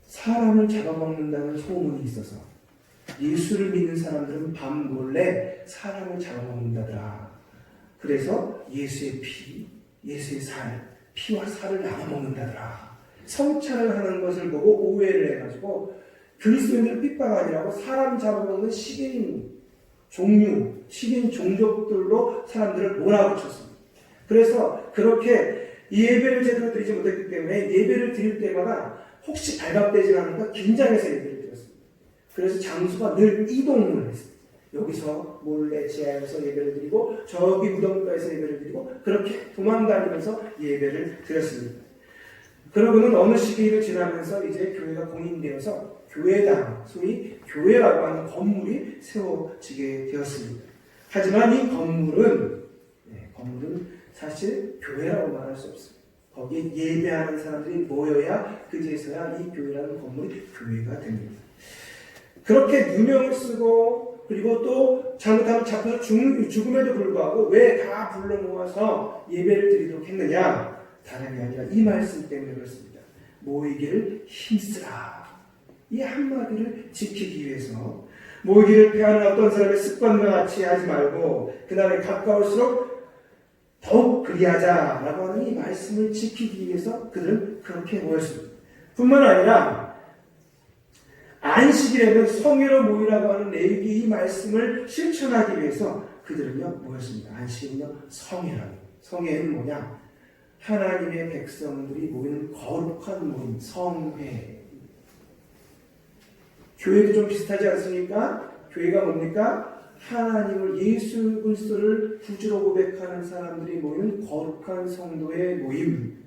사람을 잡아먹는다는 소문이 있어서 예수를 믿는 사람들은 밤 몰래 사람을 잡아먹는다더라. 그래서 예수의 피, 예수의 피와 살을 나눠 먹는다더라. 성찬을 하는 것을 보고 오해를 해가지고 그리스도인들을 핍박하느라고 사람 잡아먹는 식인 종족들로 사람들을 몰아붙였습니다. 그래서 그렇게 예배를 제대로 드리지 못했기 때문에 예배를 드릴 때마다 혹시 발각되지 않을까 긴장해서 예배를 드렸습니다. 그래서 장소가 늘 이동을 했습니다. 여기서 몰래 지하에서 예배를 드리고 저기 무덤가에서 예배를 드리고 그렇게 도망다니면서 예배를 드렸습니다. 그러고는 어느 시기를 지나면서 이제 교회가 공인되어서 교회당, 소위 교회라고 하는 건물이 세워지게 되었습니다. 하지만 이 건물은 사실 교회라고 말할 수 없습니다. 거기에 예배하는 사람들이 모여야 그제서야 이 교회라는 건물이 교회가 됩니다. 그렇게 누명을 쓰고 그리고 또 잘못하면 잡혀서 죽음에도 불구하고 왜 다 불러 모아서 예배를 드리도록 했느냐? 다름이 아니라 이 말씀 때문에 그렇습니다. 모이기를 힘쓰라. 이 한마디를 지키기 위해서 모이기를 패하는 어떤 사람의 습관과 같이 하지 말고 그날에 가까울수록 더욱 그리하자라고 하는 이 말씀을 지키기 위해서 그들은 그렇게 모였습니다. 뿐만 아니라 안식일에는 성회로 모이라고 하는 레위기 이 말씀을 실천하기 위해서 그들은요 모였습니다. 안식일은요 성회라고. 성회는 뭐냐? 하나님의 백성들이 모이는 거룩한 모임, 성회. 교회도 좀 비슷하지 않습니까? 교회가 뭡니까? 하나님을 예수 그리스도를 구주로 고백하는 사람들이 모이는 거룩한 성도의 모임,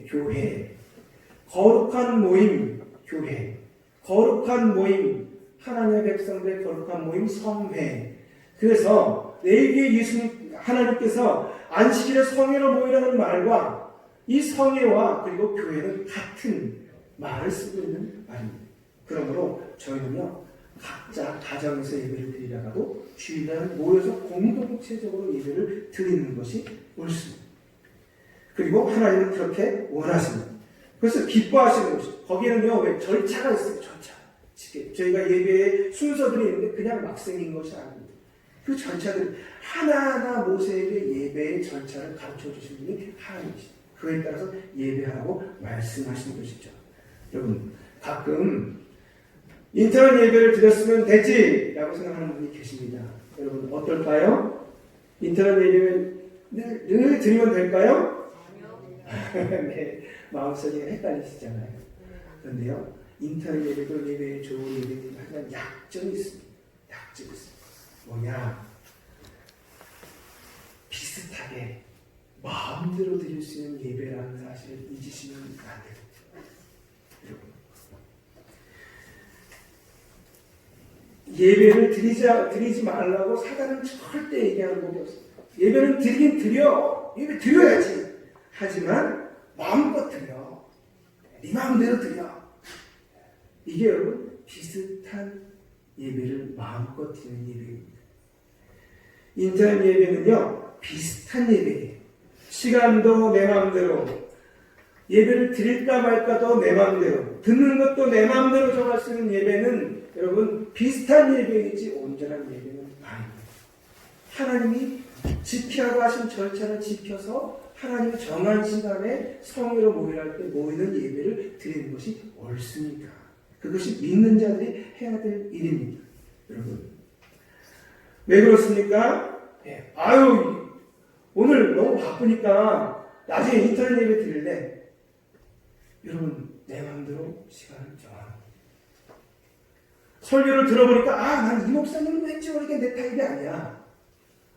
교회. 거룩한 모임, 교회. 거룩한 모임, 하나님의 백성들의 거룩한 모임, 성회. 그래서 레위기의 예수님 하나님께서 안식일에 성회로 모이라는 말과 이 성회와 그리고 교회는 같은 말을 쓰고 있는 말입니다. 그러므로 저희는요 각자 가정에서 예배를 드리다가도 주일날 모여서 공동체적으로 예배를 드리는 것이 옳습니다. 그리고 하나님은 그렇게 원하십니다. 그래서 기뻐하시는 것이죠. 거기에는요 왜 절차가 있어요. 절차. 저희가 예배의 순서들이 있는데 그냥 막 생긴 것이 아닙니다. 그 절차들 하나하나 모세에게 예배의 절차를 가르쳐 주신 분이 하나님이시죠. 그에 따라서 예배하라고 말씀하시는 것이죠. 여러분 가끔 인터넷 예배를 드렸으면 되지 라고 생각하는 분이 계십니다. 여러분 어떨까요? 인터넷 예배는 늘 드리면 될까요? 네, 마음속에 헷갈리시잖아요. 그런데요 인터넷 예배도 예배에 좋은 예배들이 하지만 약점이 있습니다. 약점이 있습니다. 뭐냐? 비슷하게 마음대로 드릴 수 있는 예배라는 사실을 잊으시면 안 됩니다. 여러분 예배를 드리지 말라고 사단은 절대 얘기하는 법이 없습니다. 예배는 드리긴 드려. 예배 드려야지. 하지만 마음껏 드려. 네 마음대로 드려. 이게 여러분 비슷한 예배를 마음껏 드리는 예배입니다. 인터넷 예배는요 비슷한 예배예요. 시간도 내 마음대로, 예배를 드릴까 말까도 내 마음대로, 듣는 것도 내 마음대로 정할 수 있는 예배는 여러분 비슷한 예배이지 온전한 예배는 아닙니다. 하나님이 지키라고 하신 절차를 지켜서 하나님이 정한 시간에 성회로 모이랄 때 모이는 예배를 드리는 것이 옳습니다. 그것이 믿는 자들이 해야 될 일입니다. 여러분 왜 그렇습니까? 아유 오늘 너무 바쁘니까 나중에 인터넷 예배 드릴래. 여러분 내 마음대로 시간을 정합니다. 설교를 들어보니까 난 이 목사님은 왠지 모르게 내 타입이 아니야.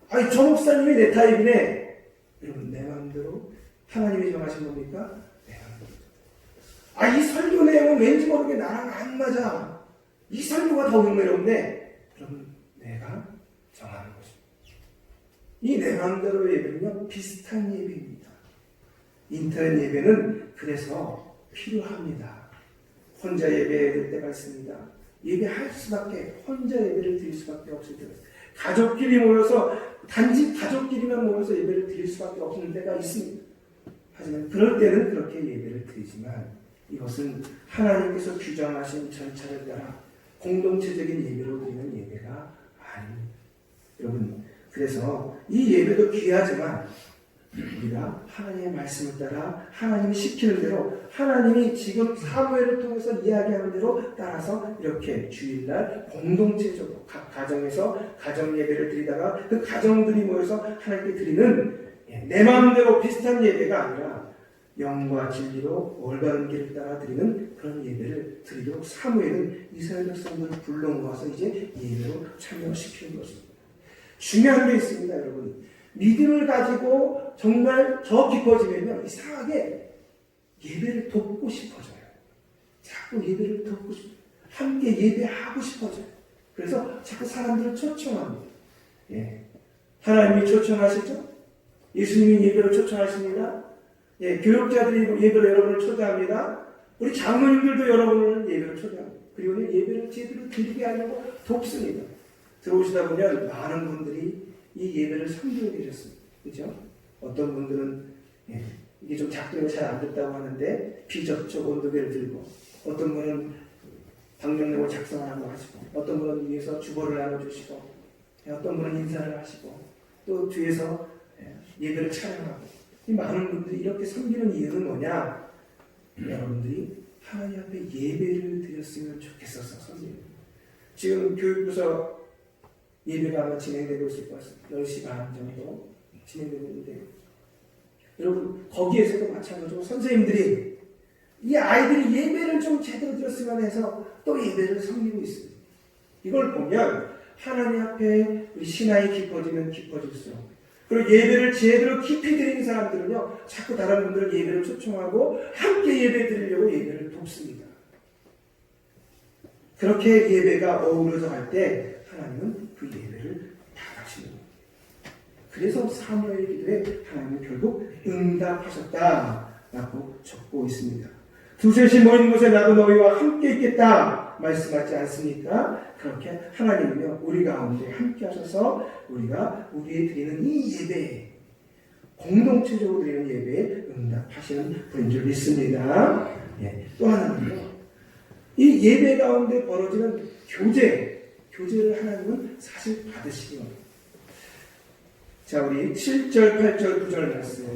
아니 저 목사님이 내 타입이네. 여러분 내 마음대로 하나님이 정하신 겁니까? 내 마음대로. 이 설교 내용은 왠지 모르게 나랑 안 맞아. 이 설교가 더 흥미로운데 여러분 내가 정하는 것입니다. 이 내 마음대로 예배는요 비슷한 예배입니다. 인터넷 예배는 그래서 필요합니다. 혼자 예배될 때가 있습니다. 예배할 수밖에, 혼자 예배를 드릴 수밖에 없을 때가 있습니다. 가족끼리 모여서 단지 가족끼리만 모여서 예배를 드릴 수밖에 없는 때가 있습니다. 하지만 그럴 때는 그렇게 예배를 드리지만 이것은 하나님께서 규정하신 절차를 따라 공동체적인 예배로 드리는 예배가 아닙니다. 여러분 그래서 이 예배도 귀하지만 우리가 하나님의 말씀을 따라 하나님이 시키는 대로 하나님이 지금 사무엘을 통해서 이야기하는 대로 따라서 이렇게 주일날 공동체적으로 각 가정에서 가정 예배를 드리다가 그 가정들이 모여서 하나님께 드리는 내 마음대로 비슷한 예배가 아니라 영과 진리로 올바른 길을 따라 드리는 그런 예배를 드리도록 사무엘은 이스라엘 백성들을 불러 모아서 이제 예배로 참여시키는 것입니다. 중요한 게 있습니다, 여러분. 믿음을 가지고 정말 더 깊어지면요 이상하게 예배를 돕고 싶어져요. 자꾸 예배를 돕고 싶어요. 함께 예배하고 싶어져요. 그래서 자꾸 사람들을 초청합니다. 하나님이 초청하시죠? 예수님이 예배로 초청하십니다. 교육자들이 예배로 여러분을 초대합니다. 우리 장로님들도 여러분을 예배로 초대합니다. 그리고 예배를 제대로 드리게 하려고 돕습니다. 들어오시다 보면 많은 분들이 이 예배를 섬기게 되셨습니다. 그죠? 어떤 분들은 이게 좀 작동이 잘 안 됐다고 하는데 비접촉 온도계를 들고, 어떤 분은 방명록을 작성하라고 하시고, 어떤 분은 위에서 주보를 나눠주시고, 어떤 분은 인사를 하시고, 또 뒤에서 예배를 촬영하고, 이 많은 분들이 이렇게 섬기는 이유는 뭐냐? 여러분들이 하나님 앞에 예배를 드렸으면 좋겠어서 섬기는 거예요. 지금 교육부서 예배가 아마 진행되고 있을 것 같습니다. 10시 반 정도 진행되고 있는데, 여러분 거기에서도 마찬가지로 선생님들이 이 아이들이 예배를 좀 제대로 드렸으면 해서 또 예배를 섬기고 있습니다. 이걸 보면 하나님 앞에 우리 신앙이 깊어지면 깊어질수록, 그리고 예배를 제대로 깊이 드리는 사람들은요, 자꾸 다른 분들을 예배를 초청하고 함께 예배 드리려고 예배를 돕습니다. 그렇게 예배가 어우러져 갈 때 하나님은 그 예배를 받아주시는 겁니다. 그래서 사무엘 기도에 하나님은 결국 응답하셨다라고 적고 있습니다. 두셋이 모인 곳에 나도 너희와 함께 있겠다 말씀하지 않습니까? 그렇게 하나님은요, 우리 가운데 함께 하셔서 우리가 우리의 드리는 이 예배에, 공동체적으로 드리는 예배에 응답하시는 분인 줄 믿습니다. 또 하나는요, 이 예배 가운데 벌어지는 교제를 하나님은 사실 받으시는 겁니다. 자, 우리 7절, 8절, 9절 말씀,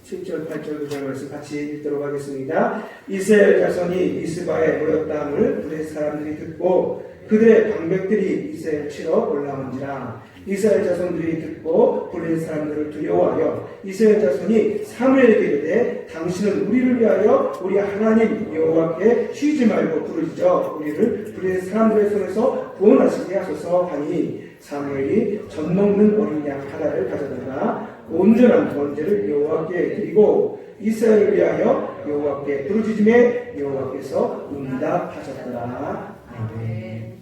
7절, 8절, 9절 말씀 같이 읽도록 하겠습니다. 이스라엘 자손이 미스바에 모였다 함을 불의 사람들이 듣고 그들의 방백들이 이스라엘 치러 올라온지라. 이스라엘 자손들이 듣고 불의 사람들을 두려워하여 이스라엘 자손이 사무엘에게 이르되 당신은 우리를 위하여 우리 하나님 여호와께 쉬지 말고 부르짖어 우리를 불의 사람들의 손에서 구원하시게 하소서 하니, 사무엘이 젖 먹는 어린 양 하나를 가져다가 온전한 번제를 여호와께 드리고 이스라엘을 위하여 여호와께 부르짖음에 여호와께서 응답하셨더라. 아멘.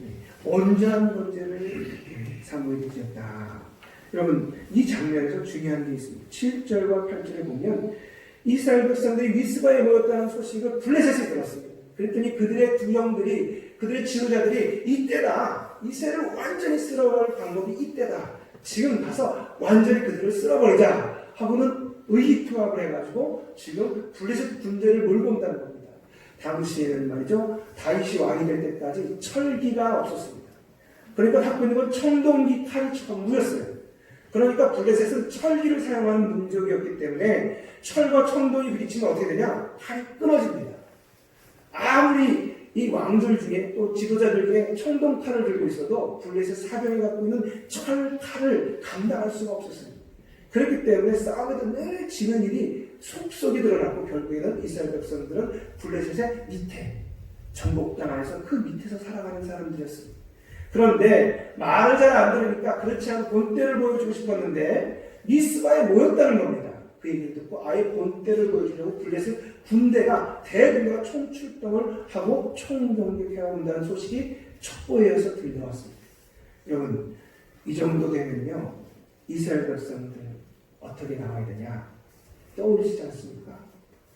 온전한 번제를 사무엘이 드렸다. 여러분, 이 장면에서 중요한 게 있습니다. 7절과 8절에 보면 이스라엘 백성들이 미스바에 모였다는 소식을 블레셋에 들었습니다. 그랬더니 그들의 두 형들이, 그들의 지도자들이 이때다, 이스라엘을 완전히 쓸어버릴 방법이 이때다, 지금 가서 완전히 그들을 쓸어버리자 하고는 의기투합을 해가지고 지금 블레셋 군대를 몰고 온다는 겁니다. 당시에는 말이죠, 다윗이 왕이 될 때까지 철기가 없었습니다. 그러니까 갖고 있는 건 청동기, 칼이 전부였어요. 그러니까 블레셋은 철기를 사용하는 민족이었기 때문에 철과 청동이 부딪히면 어떻게 되냐? 칼이 끊어집니다. 아무리 이 왕들 중에 또 지도자들 중에 청동칼을 들고 있어도 블레셋 사병이 갖고 있는 철칼을 감당할 수가 없었습니다. 그렇기 때문에 싸움에도 늘 지는 일이 속속이 드러났고 결국에는 이스라엘 백성들은 블레셋의 밑에, 정복당 안에서 그 밑에서 살아가는 사람들이었습니다. 그런데 말을 잘 안 들으니까 그렇지 않은 본때를 보여주고 싶었는데 미스바에 모였다는 겁니다. 그 얘기를 듣고 아예 본때를 보여주려고 블레셋 군대가, 대군대가 총출동을 하고 총공격해 온다는 소식이 첩보에서 들려왔습니다. 여러분, 이 정도 되면요, 이스라엘 백성들 어떻게 나와야 되냐 떠오르시지 않습니까?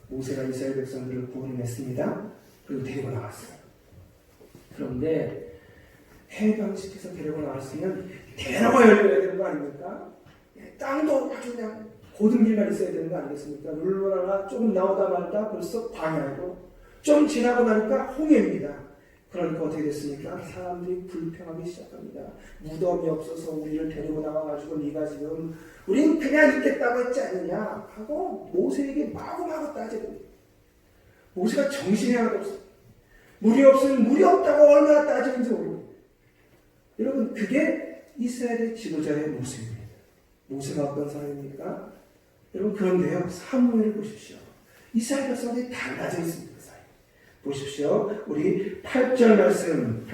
모세가 이스라엘 백성들을 구원했습니다. 그리고 데리고 나왔어요. 그런데 해방시켜서 데리고 나왔으면 대로가 열려야 되는 거 아닙니까? 땅도 아주 그냥 고등길만 있어야 되는 거 아니겠습니까? 물러나가 조금 나오다 말다 벌써 광야고, 좀 지나고 나니까 홍해입니다. 그러니까 어떻게 됐습니까? 사람들이 불평하기 시작합니다. 무덤이 없어서 우리를 데리고 나와가지고 네가 지금 우린 그냥 있겠다고 했지 않느냐 하고 모세에게 마구마구 따지고, 모세가 정신이 하나도 없어요. 물이 없으면 물이 없다고 얼마나 따지는지 모릅니다. 여러분, 그게 이스라엘의 지도자의 모습입니다. 모세가 어떤 사람입니까? 여러분, 그런데요, 사무엘을 보십시오. 이스라엘 백성들이 달라져 있습니다. 보십시오. 우리 8절 말씀.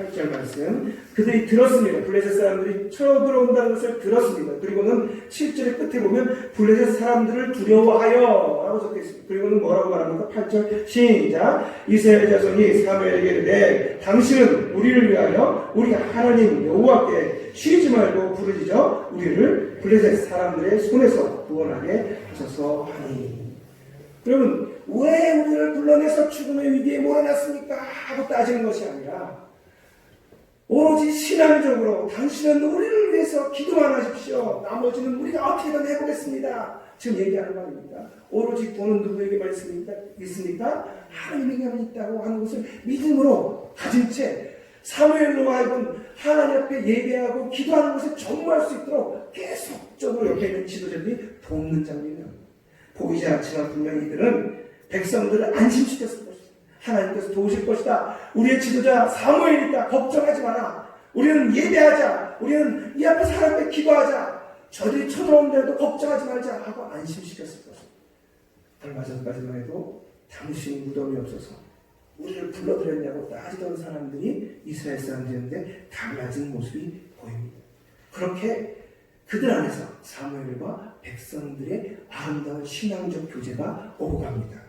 그들이 들었습니다. 블레셋 사람들이 쳐들어온다는 것을 들었습니다. 그리고는 7절의 끝에 보면 블레셋 사람들을 두려워하여 라고 적혀 있습니다. 그리고는 뭐라고 말합니까? 8절 시작. 이스라엘 자손이 사무엘에게 이르되 당신은 우리를 위하여 우리 하나님 여호와께 쉬지 말고 부르짖어 우리를 블레셋 사람들의 손에서 구원하게 하소서 하니. 여러분, 왜 우리를 불러내서 죽음의 위기에 몰아놨습니까? 하고 따지는 것이 아니라 오로지 신앙적으로 당신은 우리를 위해서 기도만 하십시오. 나머지는 우리가 어떻게든 해보겠습니다. 지금 얘기하는 거 아닙니까? 오로지 돈은 누구에게만 있습니까? 하나님에게만 있다고 하는 것을 믿음으로 가진 채 사무엘로 하여금 하나님 앞에 예배하고 기도하는 것에 전무할 수 있도록 계속적으로 옆에 있는 지도자들이 돕는 장면이에요. 보이지 않지만 분명히 이들은 백성들을 안심시켰을 것이다. 하나님께서 도우실 것이다. 우리의 지도자 사무엘이다. 걱정하지 마라. 우리는 예배하자. 우리는 이 앞에 사람 앞에 기도하자. 저들이 쳐들어온데도 걱정하지 말자 하고 안심시켰을 것이다. 얼마 전까지만 해도 당신 무덤이 없어서 우리를 불러들였냐고 따지던 사람들이 이스라엘 사람들인데 달라진 모습이 보입니다. 그렇게 그들 안에서 사무엘과 백성들의 아름다운 신앙적 교제가 오고 갑니다.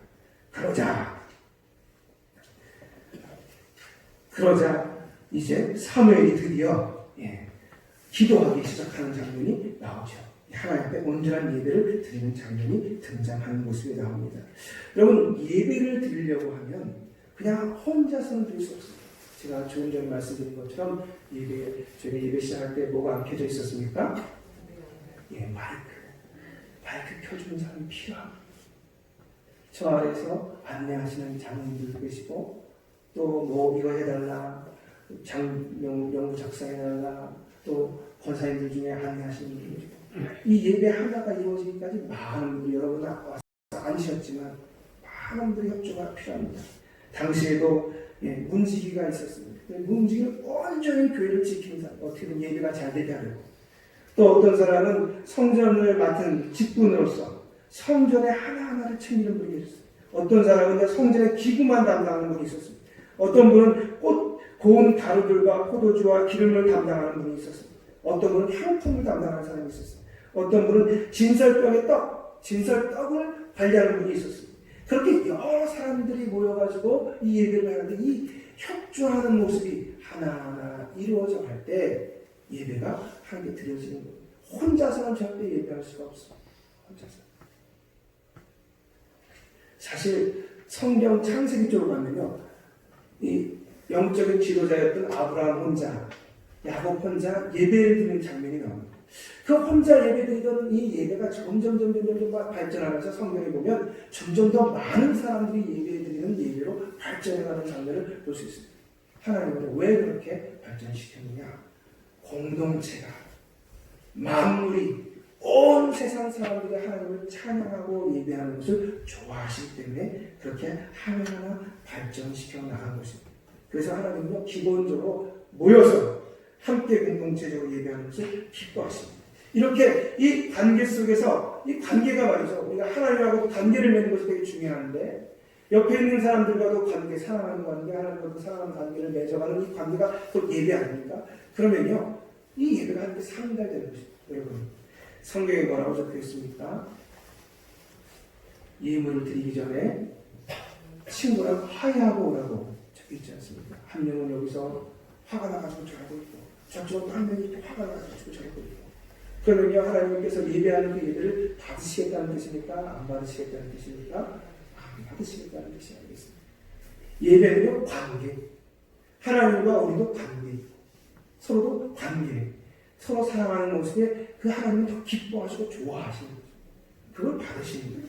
그러자 이제 사무엘이 드디어 기도하기 시작하는 장면이 나오죠. 하나님 앞에 온전한 예배를 드리는 장면이 등장하는 모습이 나옵니다. 여러분, 예배를 드리려고 하면 그냥 혼자서는 드릴 수 없습니다. 제가 조금 전에 말씀드린 것처럼 저희가 예배 시작할 때 뭐가 안 켜져 있었습니까? 마이크 켜주는 사람이 필요합니다. 저 아래에서 안내하시는 장로님들 계시고 또 뭐 이거 해달라, 명부 작성해달라, 또 권사님들 중에 안내하시는 분들 계시고 이 예배 하나가 이루어지기까지 많은 분들이 여러분 와서 앉으셨지만 많은 분들의 협조가 필요합니다. 당시에도 문지기가 있었습니다. 문지기는 온전히 교회를 지키는 사람, 어떻게든 예배가 잘 되게 하려고. 또 어떤 사람은 성전을 맡은 직분으로서 성전의 하나하나를 챙기는 분이 계셨어요. 어떤 사람은 성전의 기구만 담당하는 분이 있었습니다. 어떤 분은 고운 가루들과 포도주와 기름을 담당하는 분이 있었습니다. 어떤 분은 향품을 담당하는 사람이 있었습니다. 어떤 분은 진설떡을 관리하는 분이 있었습니다. 그렇게 여러 사람들이 모여가지고 이 예배를 하는데 이 협조하는 모습이 하나하나 이루어져 갈 때 예배가 하나님께 드려지는 거예요. 혼자서는 절대 예배할 수가 없어요. 혼자서. 사실 성경 창세기 쪽으로 가면요, 이 영적인 지도자였던 아브라함 혼자, 야곱 혼자 예배를 드리는 장면이 나옵니다. 그 혼자 예배드리던 이 예배가 점점 발전하면서 성경에 보면 점점 더 많은 사람들이 예배드리는 예배로 발전해가는 장면을 볼 수 있습니다. 하나님은 왜 그렇게 발전시켰느냐? 공동체가, 만물이, 온 세상 사람들이 하나님을 찬양하고 예배하는 것을 좋아하시기 때문에 그렇게 하나하나 발전시켜 나간 것입니다. 그래서 하나님은 기본적으로 모여서 함께 공동체적으로 예배하는 것을 기뻐하십니다. 이렇게 이 관계 속에서, 이 관계가 말이죠, 우리가 하나님하고 관계를 맺는 것이 되게 중요한데 옆에 있는 사람들과도 관계, 사랑하는 관계, 하나님과도 사랑하는 관계를 맺어가는 이 관계가 곧 예배 아닙니까? 그러면요, 이 예배가 하나님께 상달되는 것입니다. 여러분, 성경에 뭐라고 적혀 있습니까? 예물을 드리기 전에 친구랑 화해하고 오라고 적혀 있지 않습니까? 한 명은 여기서 화가 나가지고 저러고 있고, 저쪽은 한 명이 또 화가 나가지고 저러고 있고. 그러면요, 하나님께서 예배하는 그 예배를 받으시겠다는 뜻입니까? 안 받으시겠다는 뜻입니까? 안 받으시겠다는 뜻이 알겠습니다. 예배는요, 관계. 하나님과 우리도 관계. 서로도 관계. 서로 사랑하는 모습에 그 하나님은 더 기뻐하시고 좋아하시는 거죠. 그걸 받으시는 거예요.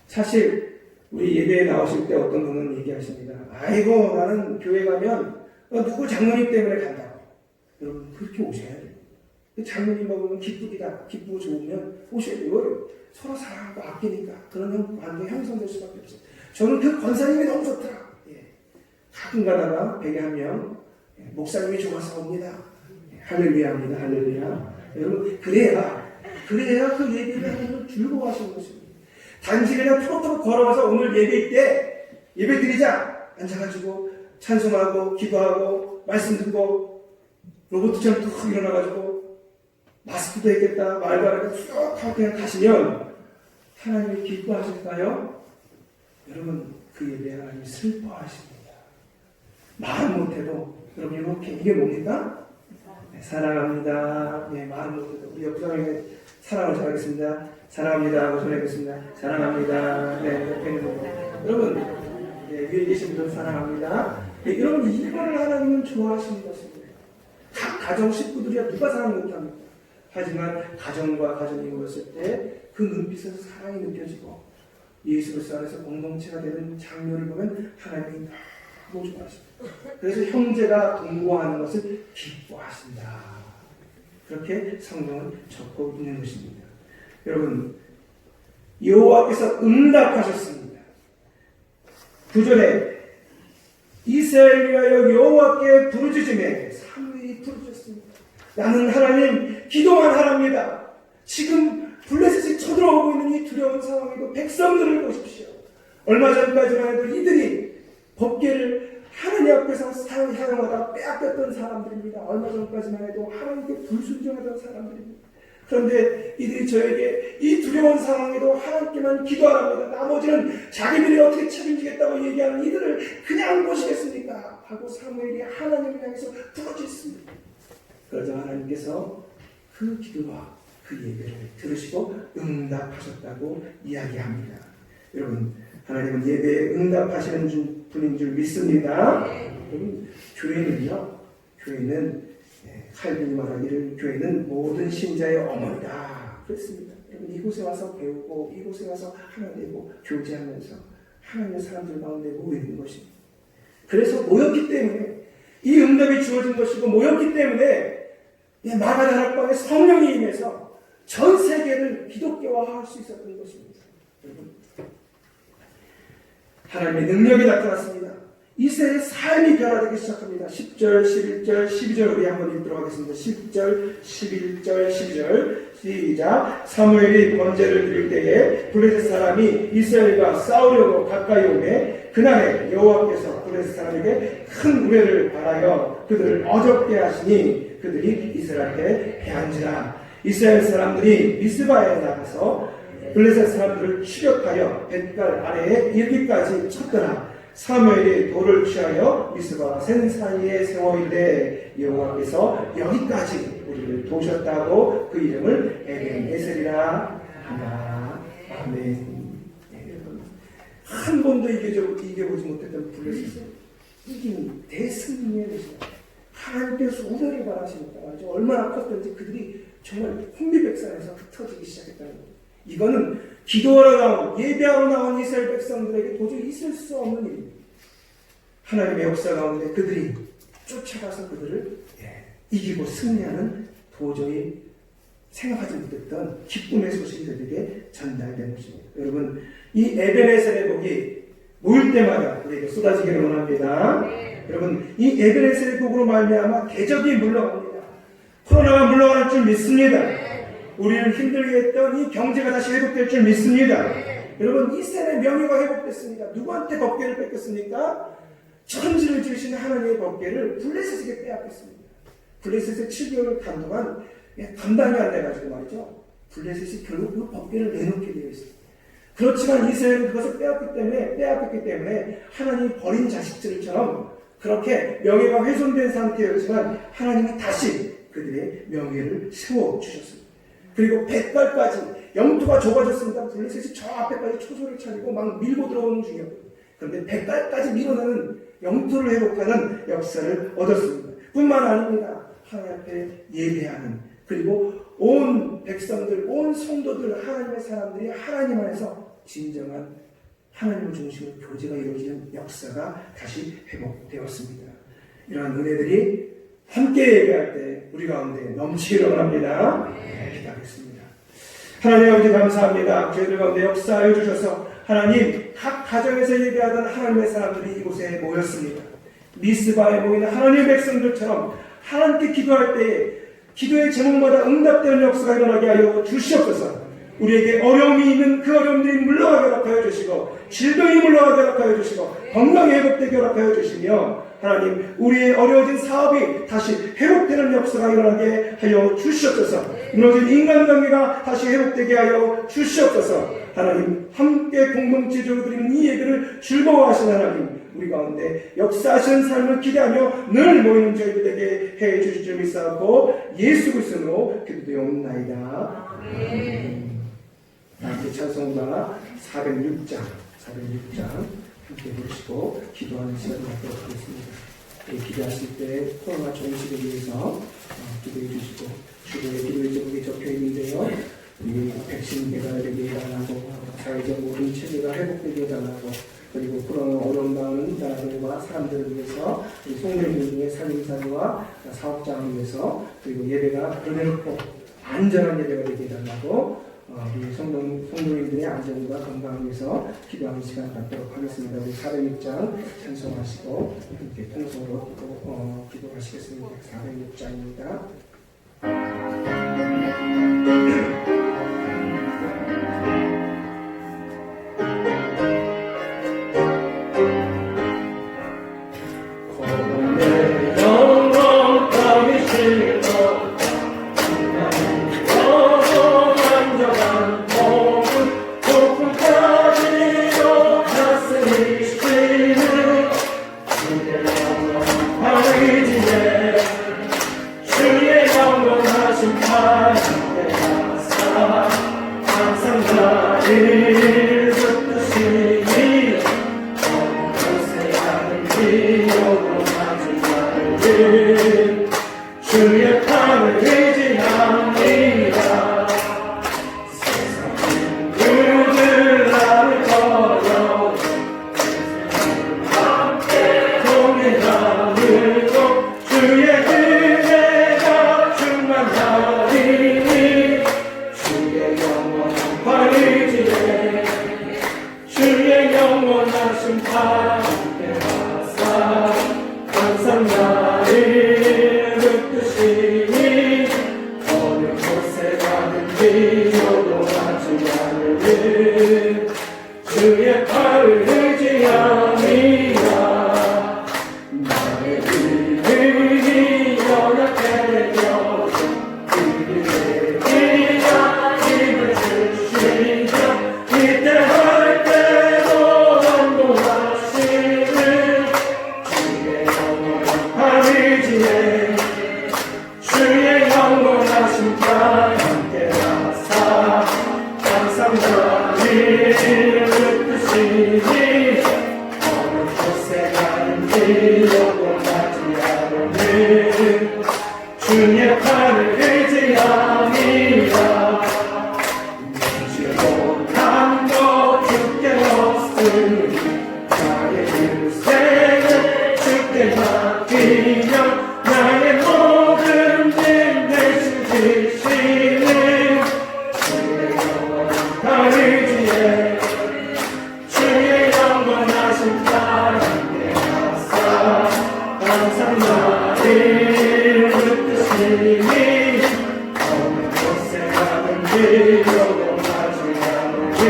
사실 우리 예배에 나오실 때 어떤 분은 얘기하십니다. 아이고, 나는 교회 가면 누구 장로님 때문에 간다고. 여러분, 그렇게 오셔야 돼요. 장로님 보면 기쁘고 좋으면 오셔야 돼요. 서로 사랑하고 아끼니까 그런 관계 형성될 수밖에 없어요. 저는 그 권사님이 너무 좋더라. 가끔 가다가 댁에 한 명 목사님이 좋아서 옵니다. 할렐루야입니다. 할렐루야. 여러분, 그래야 그 예배를 하면 즐거워하시는 것입니다. 단지 그냥 톡톡 걸어가서 오늘 예배 때 예배 드리자 앉아가지고 찬송하고 기도하고 말씀 듣고 로봇처럼 툭 일어나가지고 마스크도 했겠다 말도 안 했겠다 쭉 하고 그냥 가시면 하나님이 기뻐하실까요? 여러분, 그 예배 하나님이 슬퍼하십니다. 말 못해도 여러분 이렇게 이게 뭡니까? 네, 사랑합니다. 네, 말 못해도 우리 옆 사람에게 사랑을 전하겠습니다. 사랑합니다 하고 전하겠습니다. 사랑합니다. 네, 옆에 있는 분 여러분, 네, 위에 계신 분 사랑합니다. 네, 여러분, 이거를 하나님은 좋아하시는 것입니다. 각 가정 식구들이야 누가 사랑 못합니까? 하지만 가정과 가정이 모였을 때 그 눈빛에서 사랑이 느껴지고 예수 그리스도 안에서 공동체가 되는 장면을 보면 하나님이 너무 좋아하십니다. 그래서 형제가 동거하는 것을 기뻐하신다. 그렇게 성경은 적고 있는 것입니다. 여러분, 여호와께서 응답하셨습니다. 9절에 이스라엘 위하여 여호와께 부르짖으매 사무엘이 부르짖었습니다. 나는 하나님 기도만 하랍니다. 지금 블레셋이 쳐들어오고 있는 이 두려운 상황에도 백성들을 보십시오. 얼마 전까지만 해도 이들이 법궤를 하나님 앞에서 사용하다 빼앗겼던 사람들입니다. 얼마 전까지만 해도 하나님께 불순종하던 사람들입니다. 그런데 이들이 저에게 이 두려운 상황에도 하나님께만 기도하랍니다. 나머지는 자기들이 어떻게 책임지겠다고 얘기하는 이들을 그냥 보시겠습니까? 하고 사무엘이 하나님을 향해서 부르짖습니다. 그러자 하나님께서 그 기도와 그 예배를 들으시고 응답하셨다고 이야기합니다. 여러분, 하나님은 예배에 응답하시는 분인 줄 믿습니다. 여러분, 교회는 칼빈이 말하기를 교회는 모든 신자의 어머니다 그랬습니다. 여러분, 이곳에 와서 배우고 이곳에 와서 하나님과 교제하면서 하나님의 사람들 가운데 모이는 것입니다. 그래서 모였기 때문에 이 응답이 주어진 것이고 모였기 때문에 마가다락방에 성령이 임해서 전 세계를 기독교화할 수 있었던 것입니다. 여러분, 하나님의 능력이 나타났습니다. 이스라엘의 삶이 변화되기 시작합니다. 10절, 11절, 12절 우리 한번 읽도록 하겠습니다. 10절, 11절, 12절 시작. 사무엘이 번제를 드릴 때에 블레셋 사람이 이스라엘과 싸우려고 가까이 오매 그날에 여호와께서 블레셋 사람에게 큰 우레를 발하여 그들을 어렵게 하시니 그들이 이스라엘에 패한지라. 이스라엘 사람들이 미스바에 나가서 블레셋 사람들을 추격하여 뱃갈 아래에 이르기까지 쳤더라. 사무엘이 돌을 취하여 미스바와 센 사이에 세워이르되 여호와께서 여기까지 우리를 도우셨다고 그 이름을 에벤에셀이라 하나. 아멘. 한 번도 이겨보지 못했던 블레셋을 이긴 대승리의 것이다. 하나님께서 우리를 바라시니까 말이죠. 얼마나 컸던지 그들이 정말 혼비백산에서 흩어지기 시작했다는 거예요. 이거는 기도하러 나온, 예배하러 나온 이스라엘 백성들에게 도저히 있을 수 없는 일입니다. 하나님의 역사 가운데 그들이 쫓아가서 그들을 이기고 승리하는 도저히 생각하지 못했던 기쁨의 소식이 그들에게 전달된 것입니다. 여러분, 이 에벤에셀의 복이 모일 때마다 우리에게 쏟아지기를 원합니다. 여러분, 이 에벤에셀의 복으로 말미암아 대적이 물러갑니다. 코로나가 물러갈 줄 믿습니다. 우리를 힘들게 했던 이 경제가 다시 회복될 줄 믿습니다. 여러분, 이스라엘의 명예가 회복됐습니다. 누구한테 법궤를 뺏겼습니까? 천지를 지으신 하나님의 법궤를 블레셋에게 빼앗겼습니다. 블레셋의 7개월을 간 동안 감당이 안 돼가지고 말이죠. 블레셋이 결국 그 법궤를 내놓게 되어 있습니다. 그렇지만 이스라엘은 그것을 빼앗겼기 때문에 하나님이 버린 자식들처럼 그렇게 명예가 훼손된 상태였지만 하나님이 다시 그들의 명예를 세워주셨습니다. 그리고 뱃갈까지 영토가 좁아졌습니다. 블레셋이 저 앞에까지 초소를 차리고 막 밀고 들어오는 중이었거든요. 그런데 뱃갈까지 밀어내는 영토를 회복하는 역사를 얻었습니다. 뿐만 아닙니다. 하나님 앞에 예배하는, 그리고 온 백성들, 온 성도들, 하나님의 사람들이 하나님 안에서 진정한 하나님을 중심으로 교제가 이루어지는 역사가 다시 회복되었습니다. 이러한 은혜들이 함께 예배할 때 우리 가운데 넘치기를 원합니다. 기도하겠습니다. 하나님 아버지 감사합니다. 저희들 가운데 역사해 주셔서 하나님, 각 가정에서 예배하던 하나님의 사람들이 이곳에 모였습니다. 미스바에 모이는 하나님의 백성들처럼 하나님께 기도할 때에 기도의 제목마다 응답되는 역사가 일어나게 하여 주시옵소서. 우리에게 어려움이 있는 그 어려움들이 물러가게 허락하여 주시고, 질병이 물러가게 허락하여 주시고, 건강이 회복되게 허락하여 주시며, 하나님, 우리의 어려워진 사업이 다시 회복되는 역사가 일어나게 하여 주시옵소서. 무너진 인간관계가 다시 회복되게 하여 주시옵소서. 하나님, 함께 공동체적으로 드리는 이 예배를 즐거워하시는 하나님, 우리 가운데 역사하시는 삶을 기대하며 늘 모이는 저희들에게 해 주실 줄 믿사옵고 예수 그리스도로 기도드리옵나이다. 아멘. 함께 찬송가 406장 함께 부르시고 기도하는 시간을 갖도록 하겠습니다. 기도하실 때 코로나 종식을 위해서 기도해 주시고 주변에 기도의 제목이 적혀 있는데요. 이 백신 개발되게 해달라고, 사회적 모든 체계가 회복되게 해달라고, 그리고 그런 어려운 나라들과 사람들을 위해서 우리 송년회 중에 살림살이와 사업장을 위해서, 그리고 예배가 은혜롭고 안전한 예배가 되게 해달라고 우리 성도님들의 안전과 건강을 위해서 기도하는 시간 갖도록 하겠습니다. 우리 406장 찬송하시고 함께 통성으로 기도하시겠습니다. 406장입니다.
주의 팔을 의지합니다. 세상은 그들 나를 걸어 함께 동행하고 주의 은혜가 충만하리니 주의 영원한 팔 의지해 주의 영원하신 팔 함께 하사 항상 나를 뜻이니 어느 곳에 가든지 요동하지 않으니 주의 팔을 의지합니다. 나의 의미 연약해져 그에게야 힘을 주시며 이때 할 때도 원동하시는 주의 영원한 팔 의지해 주의 영원하신 팔 함께 하사 항상 나를 뜻이니 어느 곳에 가든지 요동하지 않으니 주의 팔을 의지합니다. 믿지 못한 것 주께 없으니 나의 인생을 주께 맡기며 나의 모든 일 대신 지시는 주의 영원한 팔 의지해 주의 영원하신 팔 함께 하사 항상 나를 뜻이니 어느 곳에 가든지 요동하지 않으니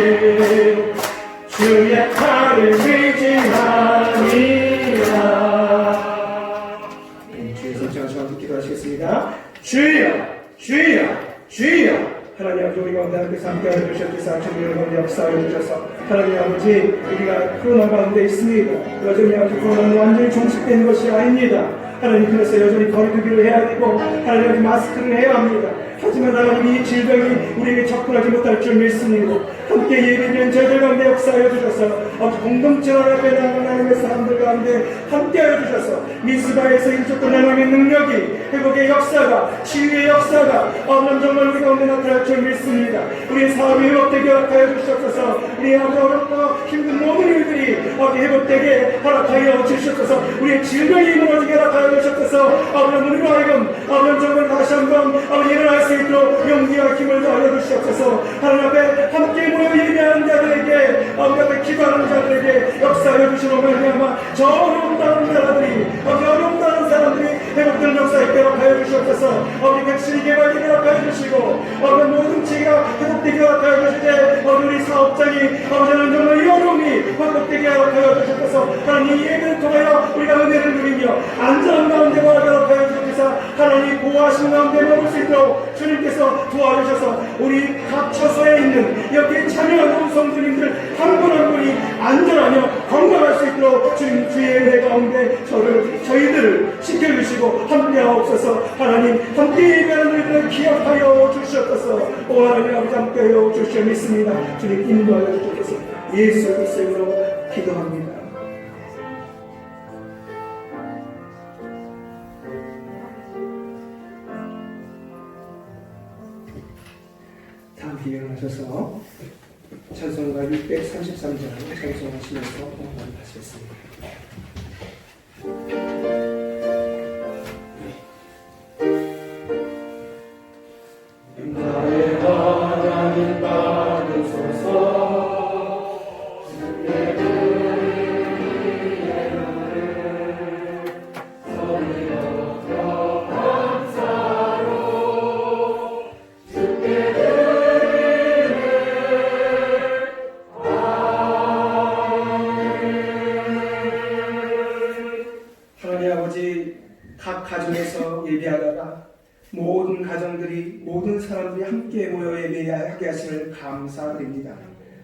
주의 팔을 의지합니다.
주의 성찬하시고 기도하시겠습니다. 주여, 주여, 주여. 하나님 아버지, 우리 가운데 하나님께서 함께하여 주셨기서 주님의 가운데 역사하여 주셔서 하나님 아버지, 우리가 코로나 가운데 있습니다. 여전히 아직 코로나는 완전히 종식된 것이 아닙니다. 하나님, 그래서 여전히 거리두기를 해야 되고 하나님 아버지 마스크를 해야 합니다. 하지만 하나님, 이 질병이 우리에게 접근하지 못할 줄 믿습니다. 함께 예배드리는 저희들 가운데 역사하여 주셔서 공동체로 앞에 나가는 하나님의 사람들 가운데 함께하여 주셔서 미스바에서 일쳤던 하나님의 능력이 회복의 역사가 치유의 역사가 아버지 정말 우리 가운데 나타날 줄 믿습니다. 우리의 사업이 회복되게 허락하여 주시옵소서. 우리의 어렵고 힘든 모든 일들이 회복되게 허락하여 주시옵소서. 우리의 질병이 무너지게 허락하여 주시옵소서. 아버지 우리로 하여금 아버지 정말 다시 한번 일어날 수 있도록 용기와 힘을 더하여 주시옵소서. 하나님 앞에 함께 모여 예배하는 자들에게 아버지 앞에 기도하는 자들에게 역사하여 주시는 말미암아 저 어려움다는 나라들이 어려움다는 사람들이 회복되는 역사 있게 허락하여 주시옵소서. 아버지 백신이 개발되게 허락하여 주시고 아버지 모든 체계가 회복되게 허락하여 주시되 우리 사업장이 아버지는 정말 이 어려움이 회복되게 허락하여 주시옵소서. 하나님 이 예배를 통하여 우리가 은혜를 누리며 안전한 가운데 허락하여 주시옵소서. 하나님 보호하시는 가운데 머물 수 있도록 주님께서 도와주셔서 우리 각 처소에 있는 여기에 참여하는 성도님들 한 분 한 분이 안전하며 건강할 수 있도록 주님 주의 은혜 가운데 저희들을 지켜주시고 함께하옵소서. 하나님 함께 예배하는 우리들을 기억하여 주시옵소서. 오 하나님 아버지 함께하여 주시옵 믿습니다. 주님 인도하여 주옵소서. 예수 그리스도의 이름으로 기도합니다. 다 함께 233장 찬송하시면서 공부하시겠습니다.
나의 하나님 받으소서
하나님 아버지, 각 가정에서 예배하다가 모든 가정들이, 모든 사람들이 함께 모여 예배하게 하심을 감사드립니다.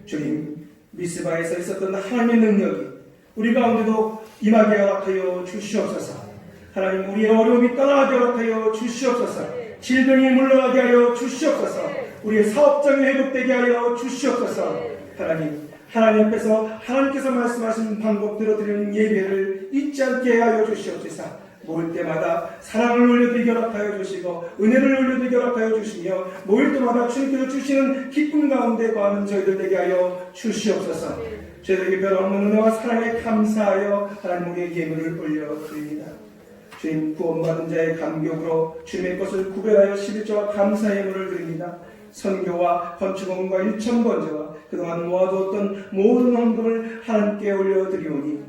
주님, 미스바에서 있었던 하나님의 능력이 우리 가운데도 임하게 허락하여 주시옵소서. 하나님, 우리의 어려움이 떠나게 허락하여 주시옵소서. 질병이 물러가게 하여 주시옵소서. 우리의 사업장이 회복되게 하여 주시옵소서. 하나님 앞에서 하나님께서 말씀하신 방법대로 드리는 예배를 잊지 않게 하여 주시옵소서. 모일 때마다 사랑을 올려드리게 허락하여 주시고 은혜를 올려드리게 허락하여 주시며 모일 때마다 주님께서 주시는 기쁨 가운데 거하는 저희들 되게 하여 주시옵소서. 저희들에게 별없는 은혜와 사랑에 감사하여 하나님께 예물을 올려드립니다. 주님, 구원받은 자의 감격으로 주님의 것을 구별하여 11조와 감사의 예물을 드립니다. 선교와 건축원과 일천번제와 그동안 모아두었던 모든 헌금을 하나님께 올려드리오니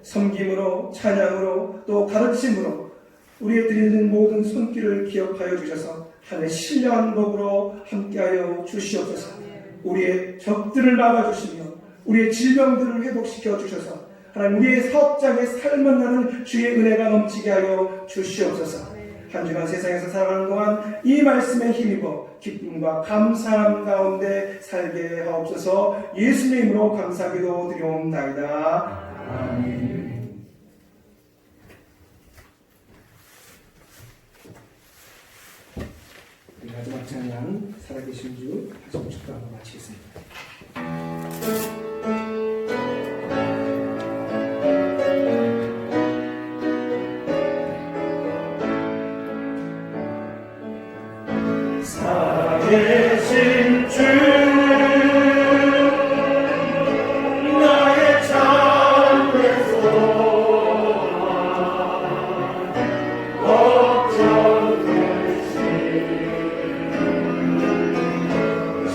섬김으로, 찬양으로, 또 가르침으로 우리의 드리는 모든 손길을 기억하여 주셔서 하늘의 신령한 복으로 함께하여 주시옵소서. 우리의 적들을 막아주시며 우리의 질병들을 회복시켜 주셔서 하나님, 우리의 사업장에 살만 나는 주의 은혜가 넘치게 하여 주시옵소서. 한 주간 세상에서 살아가는 동안 이 말씀에 힘입어 기쁨과 감사함 가운데 살게 하옵소서. 예수님의 이름으로 감사기도 드리옵나이다. 아멘. 마지막 찬양 살아계신 주 다시 축도하고 마치겠습니다.
살아계신 주 나의 참된 소망 걱정 대신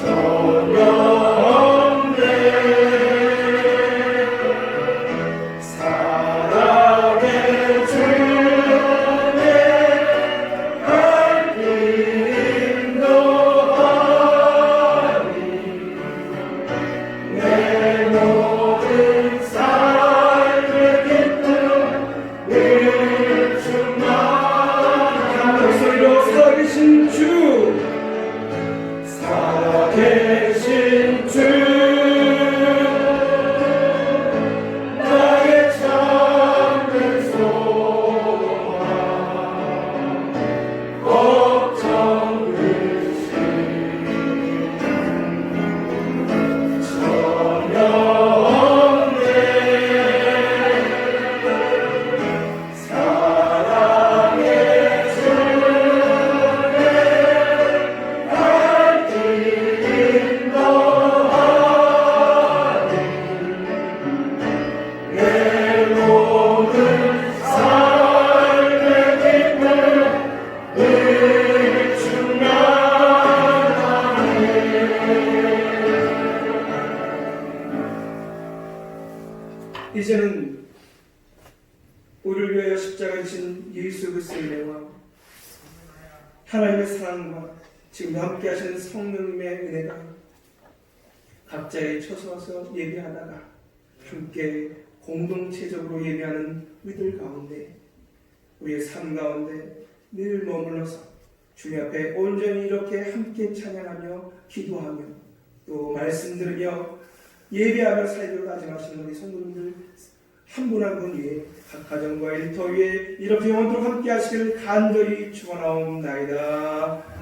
전혀 없네. 사랑의 주내 갈 길도 내 모든 삶의 기쁨 일충만
목소리로 살아계신 주,
살아계신 주 나의 참된 소망 걱정 의심 전혀 없네. 사랑의 주내 갈 길도 하니 내 모든 삶의 기쁨 일충만하네.
이제는 우리를 위하여 십자가에 지신 예수 그리스도의 은혜와 하나님의 사랑과 지금 함께 하시는 성령님의 은혜가 각자의 처소와서 예배하다가 함께 공동체적으로 예배하는 우리들 가운데, 우리의 삶 가운데 늘 머물러서 주님 앞에 온전히 이렇게 함께 찬양하며 기도하며 또 말씀 들으며 예배하며 살기로 다짐하시는 우리 성도님들 한 분 한 분 위에 각 가정과 일터 위에 이렇게 영원토록 함께 하시기를 간절히 축원하옵나이다.